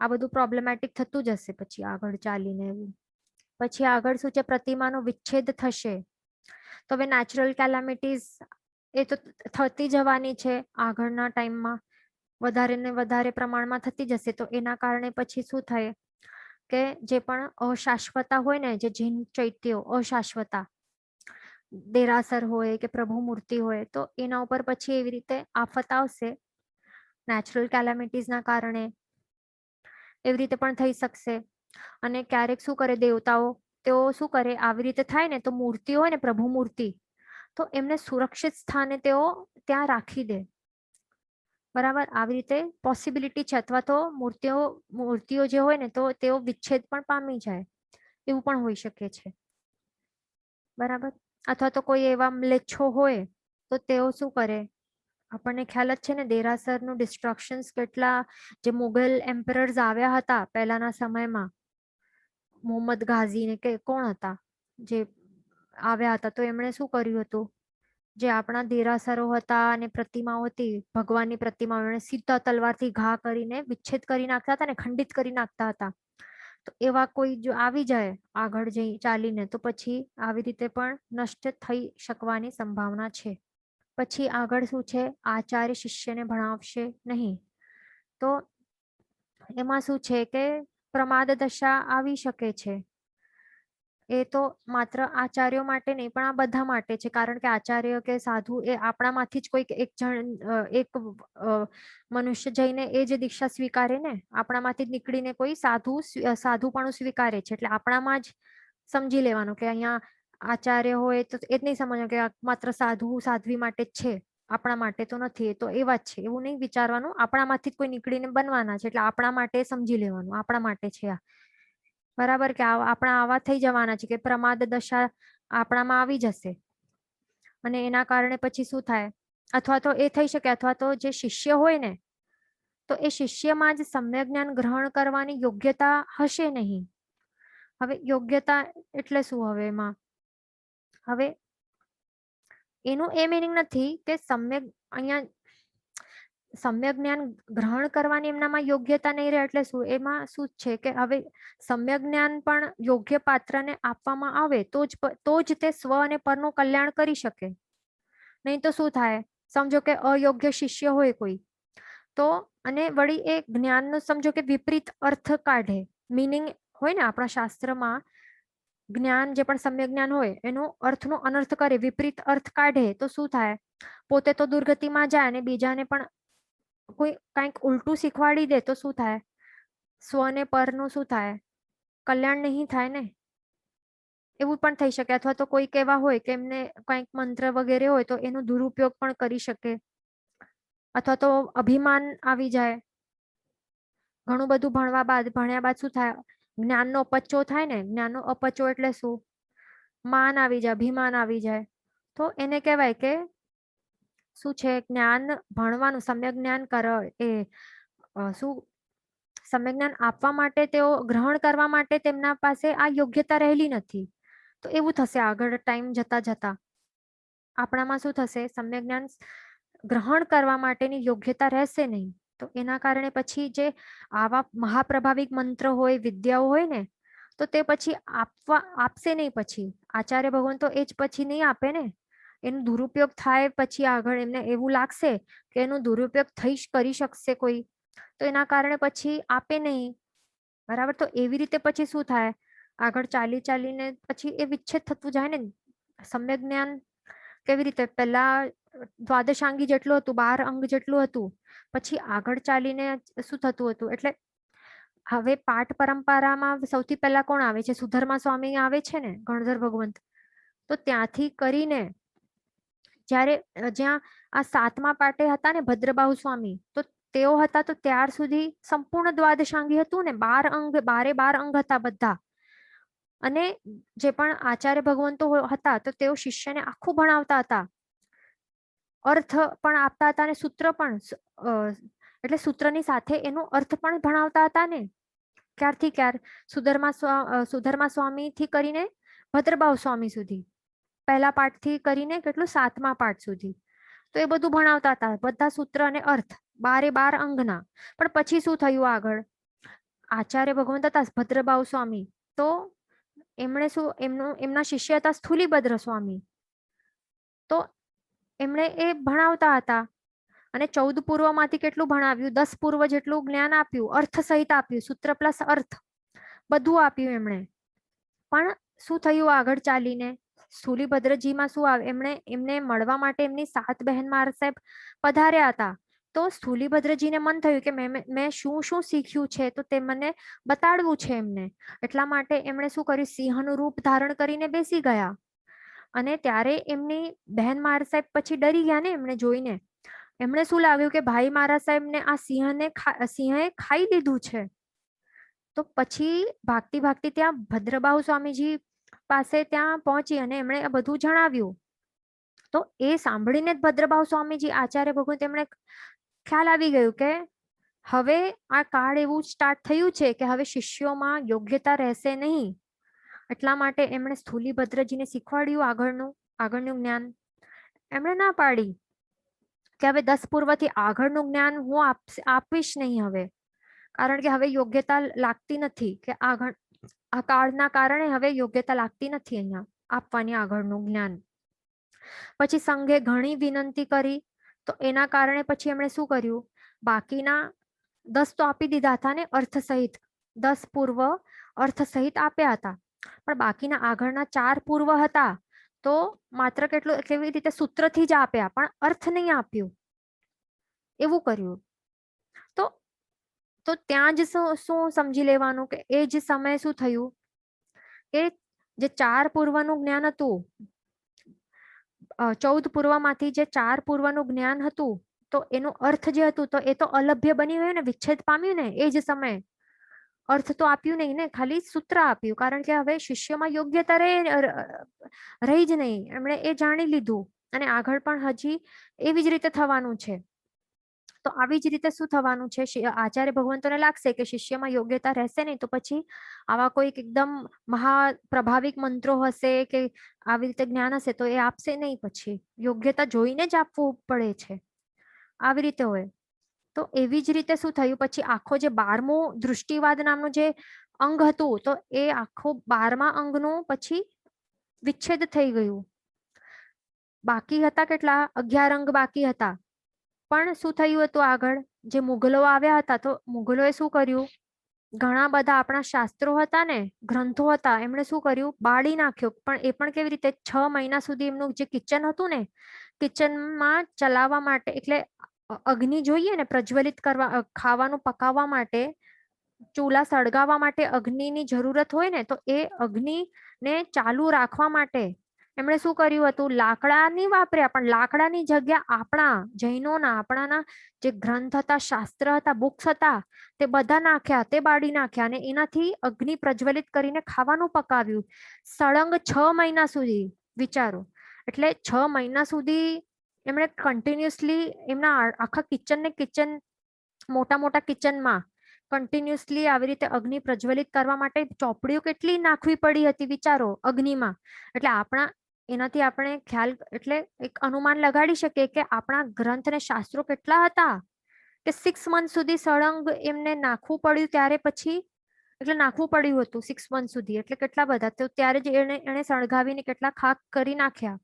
આ બધું પ્રોબ્લેમેટિક થતું જશે પછી આગળ ચાલીને એવું. પછી આગળ શું છે, પ્રતિમાનો વિચ્છેદ થશે. તો હવે નેચરલ કેલામિટીઝ એ તો થતી જવાની છે આગળના ટાઈમમાં, વધારે ને વધારે પ્રમાણમાં થતી જશે. તો એના કારણે પછી શું થાય કે જે પણ અશાશ્વતા હોય ને, જે જૈન ચૈત્યો અશાશ્વતા દેરાસર હોય કે પ્રભુ મૂર્તિ હોય, તો એના ઉપર પછી એવી રીતે આફત આવશે નેચરલ કેલામિટીઝના કારણે, એવી રીતે પણ થઈ શકશે. અને ક્યારેક શું કરે દેવતાઓ, તેઓ શું કરે આવી રીતે થાય ને તો મૂર્તિ હોય ને પ્રભુ મૂર્તિ, તો એમને સુરક્ષિત સ્થાને તેઓ ત્યાં રાખી દે. બરાબર. આવી રીતે પોસિબિલિટી છે. અથવા તો મૂર્તિઓ જે હોય ને તો તેઓ વિચ્છેદ પણ પામી જાય, એવું પણ હોઈ શકે છે. બરાબર. અથવા તો કોઈ એવા મ્લેચ્છો હોય તો તેઓ શું કરે, આપણને ખ્યાલ જ છે ને દેરાસરનું ડિસ્ટ્રક્શન્સ કેટલા, જે મુઘલ એમ્પરર્સ આવ્યા હતા પહેલાના સમયમાં, મોહમ્મદ ગાઝી ને કે કોણ હતા જે આવ્યા હતા, તો એમણે શું કર્યું હતું, જે આપણા દેરાસરો હતા અને પ્રતિમાઓ હતી ભગવાનની પ્રતિમાઓ, એમણે સીધા તલવારથી ઘા કરીને વિચ્છેદ કરી નાખતા હતા ને ખંડિત કરી નાખતા હતા. તો એવા કોઈ જો આવી જાય આગળ જઈ ચાલીને તો પછી આવી રીતે પણ નષ્ટ થઈ શકવાની સંભાવના છે. પછી આગળ શું છે, આચાર્ય શિષ્યને ભણાવશે નહીં. તો એમાં શું છે કે પ્રમાદ દશા આવી શકે છે. એ તો માત્ર આચાર્યો માટે નહીં પણ આ બધા માટે છે, કારણ કે આચાર્ય કે સાધુ એ આપણામાંથી જ કોઈક એક જણ એક મનુષ્ય જઈને એ જે દીક્ષા સ્વીકારે ને, આપણામાંથી જ નીકળીને કોઈ સાધુપણું સ્વીકારે છે. એટલે આપણામાં જ સમજી લેવાનું કે અહીંયા આચાર્ય હોય તો એ જ નહીં સમજવાનું કે માત્ર સાધુ સાધ્વી માટે જ છે, આપણા માટે તો નથી. એ તો એવા જ છે એવું નહીં વિચારવાનું, આપણામાંથી જ કોઈ નીકળીને બનવાના છે એટલે આપણા માટે સમજી લેવાનું, આપણા માટે છે આ. બરાબર, કે આપણા આવા થઈ જવાના છે કે પ્રમાદ દશા આપણામાં આવી જશે અને એના કારણે પછી શું થાય, અથવા તો એ થઈ શકે, અથવા તો જે શિષ્ય હોય ને તો એ શિષ્યમાં જ સમ્યક જ્ઞાન ગ્રહણ કરવાની યોગ્યતા હશે નહીં. હવે યોગ્યતા એટલે શું, હવે એમાં હવે એનું એ મીનિંગ નથી કે સમ્યક અહીંયા સમ્યક જ્ઞાન ગ્રહણ કરવાની એમનામાં યોગ્યતા નહીં રહે એટલે શું, એમાં શું છે કે હવે સમ્યક જ્ઞાન પણ યોગ્ય પાત્રને આપવામાં આવે તો જ તે સ્વ અને પરનું કલ્યાણ કરી શકે. નહીં તો શું થાય, સમજો કે અયોગ્ય શિષ્ય હોય કોઈ તો, અને વળી એ જ્ઞાનનો સમજો કે વિપરીત અર્થ કાઢે, મીનિંગ હોય ને આપણા શાસ્ત્રમાં જ્ઞાન જે પણ સમ્યક જ્ઞાન હોય એનો અર્થનો અનર્થ કરે, વિપરીત અર્થ કાઢે તો શું થાય, પોતે તો દુર્ગતિમાં જાય અને બીજાને પણ કોઈ કંઈક ઉલટું શીખવાડી દે તો શું થાય, સ્વ ને પરનું શું થાય, કલ્યાણ નહીં થાય ને. એવું પણ થઈ શકે, અથવા તો કોઈ એવા હોય કે એમને કંઈક મંત્ર વગેરે હોય તો એનો દુરુપયોગ પણ કરી શકે, અથવા તો અભિમાન આવી જાય. ઘણું બધું ભણ્યા બાદ શું થાય, જ્ઞાનનો અપચો થાય ને, જ્ઞાનનો અપચો એટલે શું, માન આવી જાય, અભિમાન આવી જાય. તો એને કહેવાય કે શું છે, જ્ઞાન ભણવાનું સમ્યક જ્ઞાન એ શું સમ્યક જ્ઞાન આપવા માટે, તેઓ ગ્રહણ કરવા માટે તેમના પાસે આ યોગ્યતા રહેલી નથી. તો એવું થશે આગળ ટાઈમ જતા જતા આપણામાં શું થશે, સમ્યક જ્ઞાન ગ્રહણ કરવા માટેની યોગ્યતા રહેશે નહીં. તો એના કારણે પછી જે આવા મહાપ્રભાવિક મંત્ર હોય, વિદ્યાઓ હોય ને, તો તે પછી આપશે નહીં. પછી આચાર્ય ભગવાન તો એ જ પછી નહીં આપે ને, એનો દુરુપયોગ થાય પછી આગળ એમને એવું લાગશે કે એનો દુરુપયોગ કરી શકશે કોઈ, તો એના કારણે પછી આપે નહીં. બરાબર, તો એવી રીતે પછી શું થાય, આગળ ચાલીને પછી એ વિચ્છેદ થતું જાય ને. સમ્યક જ્ઞાન કેવી રીતે, પહેલા દ્વાદશાંગી જેટલું હતું, 12 અંગ જેટલું હતું, પછી આગળ ચાલીને શું થતું હતું. એટલે હવે પાઠ પરંપરામાં સૌથી પહેલા કોણ આવે છે, સુધર્મા સ્વામી આવે છે ને, ગણધર ભગવંત. તો ત્યાંથી કરીને જ્યારે જ્યાં આ 7મા પાઠે હતા ને ભદ્રબાહુ સ્વામી, તો તેઓ હતા તો ત્યાર સુધી સંપૂર્ણ દ્વાદશાંગી હતું ને, 12 અંગ, 12 અંગ હતા બધા. અને જે પણ આચાર્ય ભગવંતો હતા તો તેઓ શિષ્યને આખું ભણાવતા હતા, અર્થ પણ આપતા હતા અને સૂત્ર પણ, એટલે સૂત્રની સાથે એનો અર્થ પણ ભણાવતા હતા ને. ક્યારથી ક્યાર, સુધર્મા સ્વામી થી કરીને ભદ્રબાહુ સ્વામી સુધી, પહેલા પાઠ થી કરીને કેટલું 7મા પાઠ સુધી, તો એ બધું ભણાવતા હતા, બધા સૂત્ર અને અર્થ 12 અંગના. પણ પછી શું થયું આગળ, આચાર્ય ભગવંત હતા ભદ્રબાહુ સ્વામી, તો એમણે શું, એમના શિષ્ય હતા સ્થૂલીભદ્ર સ્વામી, તો એમણે એ ભણાવતા હતા અને 14 પૂર્વમાંથી કેટલું ભણાવ્યું, 10 પૂર્વ જેટલું જ્ઞાન આપ્યું, અર્થ સહિત આપ્યું, સૂત્ર પ્લસ અર્થ બધું આપ્યું એમણે. પણ શું થયું આગળ ચાલીને, સ્થૂલીભદ્રજીમાં શું આવે, એમને મળવા માટે એમની 7 બહેન મહારાજ સાહેબ પધાર્યા હતા. તો સ્થૂલીભદ્રજીને મન થયું કે મેં શું શું શીખ્યું છે તો તે મને બતાડવું છે એમને. એટલા માટે એમણે શું કર્યું, સિંહનું રૂપ ધારણ કરીને બેસી ગયા. અને ત્યારે એમની બહેન મહારાજ સાહેબ પછી ડરી ગયા ને એમને જોઈને. એમણે શું લાવ્યું કે ભાઈ મહારાજ સાહેબને આ સિંહે ખાઈ લીધું છે. તો પછી ભાગતી ત્યાં ભદ્રબાહુ સ્વામીજી પાસે ત્યાં પહોંચી અને એમણે બધું જણાવ્યું. તો એ સાંભળીને જ ભદ્રભાવ સ્વામીજી આચાર્ય ભગવાન તેમણે ખ્યાલ આવી ગયું કે હવે આ કાળ એવું સ્ટાર્ટ થયું છે કે હવે શિષ્યોમાં યોગ્યતા રહેશે નહીં. એટલા માટે એમણે સ્થૂલીભદ્રજીને શીખવાડ્યું આગળનું જ્ઞાન. એમણે ના પાડી કે હવે 10 પૂર્વથી આગળનું જ્ઞાન હું આપીશ નહીં હવે, કારણ કે હવે યોગ્યતા લાગતી નથી, કે આ કાળના કારણે હવે યોગ્યતા લાગતી નથી અહીંયા આપવાની આગળનું જ્ઞાન. પછી સંઘે ઘણી વિનંતી કરી, તો એના કારણે પછી એમણે શું કર્યું, બાકીના 10 તો આપી દીધા હતા ને અર્થ સહિત, 10 પૂર્વ અર્થ સહિત આપ્યા હતા, પણ બાકીના આગળના 4 પૂર્વ હતા તો માત્ર કેટલું કેવી રીતે સૂત્રથી જ આપ્યા પણ અર્થ નહીં આપ્યું, એવું કર્યું. તો ત્યાં જ શું સમજી લેવાનું કે એ જ સમયે શું થયું કે જે 4 પૂર્વનું જ્ઞાન હતું, 14 પૂર્વમાંથી જે 4 પૂર્વનું જ્ઞાન હતું, તો એનો અર્થ જે હતું તો એ તો અલભ્ય બની ગયું ને, વિચ્છેદ પામ્યું ને. એ જ સમયે અર્થ તો આપ્યું નહીં ને, ખાલી સૂત્ર આપ્યું, કારણ કે હવે શિષ્યમાં યોગ્યતા રહી જ નહીં. એમણે એ જાણી લીધું અને આગળ પણ હજી એવી જ રીતે થવાનું છે. તો આવી જ રીતે શું થવાનું છે, આચાર્ય ભગવંતોને લાગશે કે શિષ્યમાં યોગ્યતા રહેશે નહીં, તો પછી આવા કોઈક એકદમ મહાપ્રભાવિક મંત્રો હશે કે આવી રીતે જ્ઞાન હશે તો એ આપશે નહીં. પછી યોગ્યતા જોઈને જ આપવું પડે છે, આવી રીતે હોય. તો એવી જ રીતે શું થયું, પછી આખો જે 12મું દૃષ્ટિવાદ નામનું જે અંગ હતું, તો એ આખો 12મા અંગનું પછી વિચ્છેદ થઈ ગયું. બાકી હતા કેટલા, 11 અંગ બાકી હતા. પણ શું થયું હતું આગળ, જે મુગલો આવ્યા હતા તો મુગલોએ શું કર્યું, ઘણા બધા આપણા શાસ્ત્રો હતા ને, ગ્રંથો હતા, એમણે શું કર્યું, બાળી નાખ્યો. પણ એ પણ કેવી રીતે, 6 મહિના સુધી એમનું જે કિચન હતું ને, કિચનમાં ચલાવવા માટે, એટલે અગ્નિ જોઈએ ને પ્રજ્વલિત કરવા, ખાવાનું પકાવવા માટે, ચૂલા સળગાવવા માટે અગ્નિની જરૂરત હોય ને, તો એ અગ્નિને ચાલુ રાખવા માટે એમણે શું કર્યું હતું, લાકડા નહીં વાપર્યા, પણ લાકડાની જગ્યા આપણા જૈનોના, આપણાના જે ગ્રંથ હતા, શાસ્ત્ર હતા, બુક્સ હતા, તે બધા નાખ્યા, તે બાળી નાખ્યા અને એનાથી અગ્નિ પ્રજ્વલિત કરીને ખાવાનું પકાવ્યું સળંગ 6 મહિના સુધી. વિચારો, એટલે 6 મહિના સુધી એમણે કન્ટિન્યુઅસલી એમના આખા કિચન મોટા મોટા કિચનમાં કન્ટિન્યુઅસલી આવી રીતે અગ્નિ પ્રજ્વલિત કરવા માટે ચોપડીઓ કેટલી નાખવી પડી હતી, વિચારો, અગ્નિમાં. એટલે આપણા એનાથી આપણે ખ્યાલ, એટલે એક અનુમાન લગાડી શકીએ કે આપણા ગ્રંથ અને શાસ્ત્રો કેટલા હતા, કે 6 મંથ સુધી સળંગ એમને નાખવું પડ્યું. ત્યારે પછી એટલે નાખવું પડ્યું હતું 6 મંથ સુધી, એટલે કેટલા બધા, તો ત્યારે જ એને સળગાવીને કેટલા ખાક કરી નાખ્યા.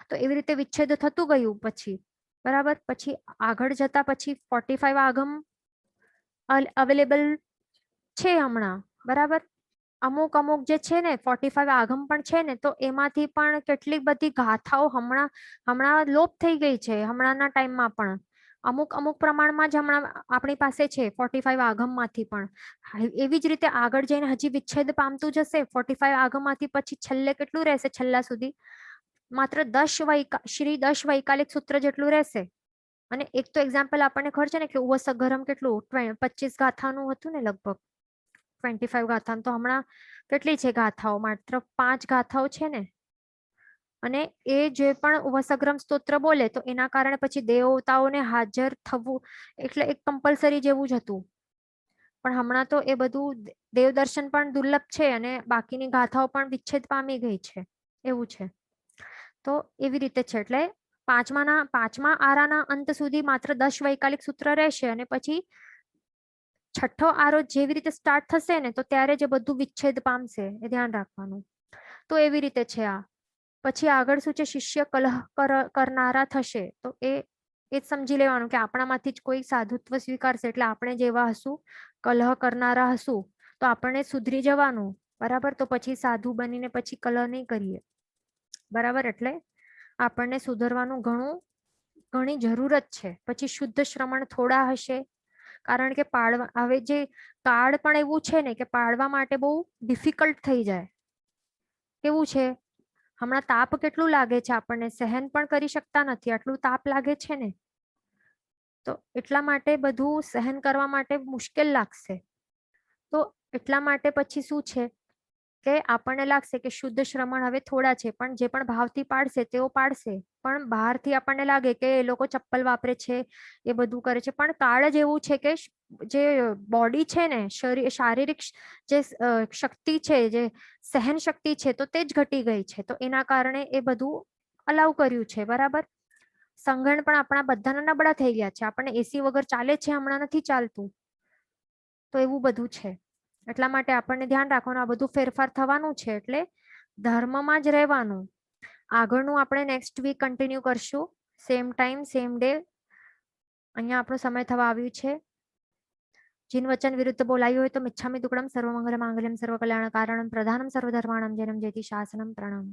તો એવી રીતે વિચ્છેદ થતું ગયું પછી, બરાબર. પછી આગળ જતા પછી 45 આગમ અવેલેબલ છે હમણાં, બરાબર. અમુક જે છે ને 45 આગમ પણ છે ને, તો એમાંથી પણ કેટલી બધી ગાથાઓ હમણાં લોપ થઈ ગઈ છે. હમણાંના ટાઈમમાં પણ અમુક પ્રમાણમાં જ હમણાં આપણી પાસે છે 45 આગમમાંથી પણ. એવી જ રીતે આગળ જઈને હજી વિચ્છેદ પામતું જશે 45 આગમમાંથી. પછી છેલ્લે કેટલું રહેશે, છેલ્લા સુધી માત્ર 10 શ્રી 10 વૈકાલિક સૂત્ર જેટલું રહેશે. અને એક તો એક્ઝામ્પલ આપણને ખબર છે ને કે ઉવસગરમ કેટલું 25 ગાથાનું હતું ને, લગભગ 25 ગાથા. તો હમણાં કેટલી છે ગાથાઓ, માત્ર 5 ગાથાઓ છે ને. અને એ જે પણ ઉવસગ્રમ સ્તોત્ર બોલે તો એના કારણે પછી દેવતાઓને હાજર થવું એટલે એક કમ્પલસરી જેવું જ હતું. પણ હમણાં તો એ બધું દેવદર્શન પણ દુર્લભ છે અને બાકીની ગાથાઓ પણ વિચ્છેદ પામી ગઈ છે, એવું છે. તો એવી રીતે છે. એટલે 5મા આરાના અંત સુધી માત્ર 10 વૈકાલિક સૂત્ર રહેશે અને પછી 6ઠ્ઠો આરો જેવી રીતે સ્ટાર્ટ થશે ને, તો ત્યારે જે બધું વિચ્છેદ પામશે, એ ધ્યાન રાખવાનું. તો એવી રીતે છે આ. પછી આગળ શું છે, શિષ્ય કલહ કરનારા થશે, તો એ જ સમજી લેવાનું કે આપણામાંથી જ કોઈ સાધુત્વ સ્વીકારશે, એટલે આપણે જેવા હશું, કલહ કરનારા હશું, તો આપણને સુધરી જવાનું, બરાબર. તો પછી સાધુ બનીને પછી કલહ નહીં કરીએ, બરાબર. એટલે આપણને સુધરવાનું ઘણી જરૂરત છે. પછી શુદ્ધ શ્રમણ થોડા હશે, કારણ કે હવે જે કાળ પણ એવું છે ને કે પાડવા માટે બહુ ડિફિકલ્ટ થઈ જાય. કેવું છે, હમણાં તાપ કેટલું લાગે છે, આપણને સહન પણ કરી શકતા નથી, આટલું તાપ લાગે છે ને. તો એટલા માટે બધું સહન કરવા માટે મુશ્કેલ લાગશે. તો એટલા માટે પછી શું છે કે આપણને લાગશે કે શુદ્ધ શ્રમણ હવે થોડા છે, પણ જે પણ ભાવથી પાડશે તેઓ પાડશે. પણ બહારથી આપણને લાગે કે એ લોકો ચપ્પલ વાપરે છે, એ બધું કરે છે, પણ કાળ જ એવું છે કે જે બોડી છે ને, શારીરિક જે શક્તિ છે, જે સહન શક્તિ છે, તો તે જ ઘટી ગઈ છે. તો એના કારણે એ બધું અલાઉ કર્યું છે. બરાબર. સંગણ પણ આપણા બધાના નબળા થઈ ગયા છે. આપણને એસી વગર ચાલે છે, હમણાં નથી ચાલતું. તો એવું બધું છે. એટલા માટે આપણને ધ્યાન રાખવાનું, આ બધું ફેરફાર થવાનું છે. એટલે ધર્મમાં જ રહેવાનું. આગળનું આપણે નેક્સ્ટ વીક કન્ટિન્યુ કરશું, સેમ ટાઈમ સેમ ડે. અહીંયા આપણો સમય થવા આવ્યું છે. જીન વચન વિરુદ્ધ બોલાયું હોય તો મિચ્છામિ દુક્કડમ. સર્વમંગલ માંગલ્યમ સર્વ કલ્યાણ કારણમ પ્રધાનમ સર્વધર્માણમ જનમ જેતિ શાસનમ પ્રણામ.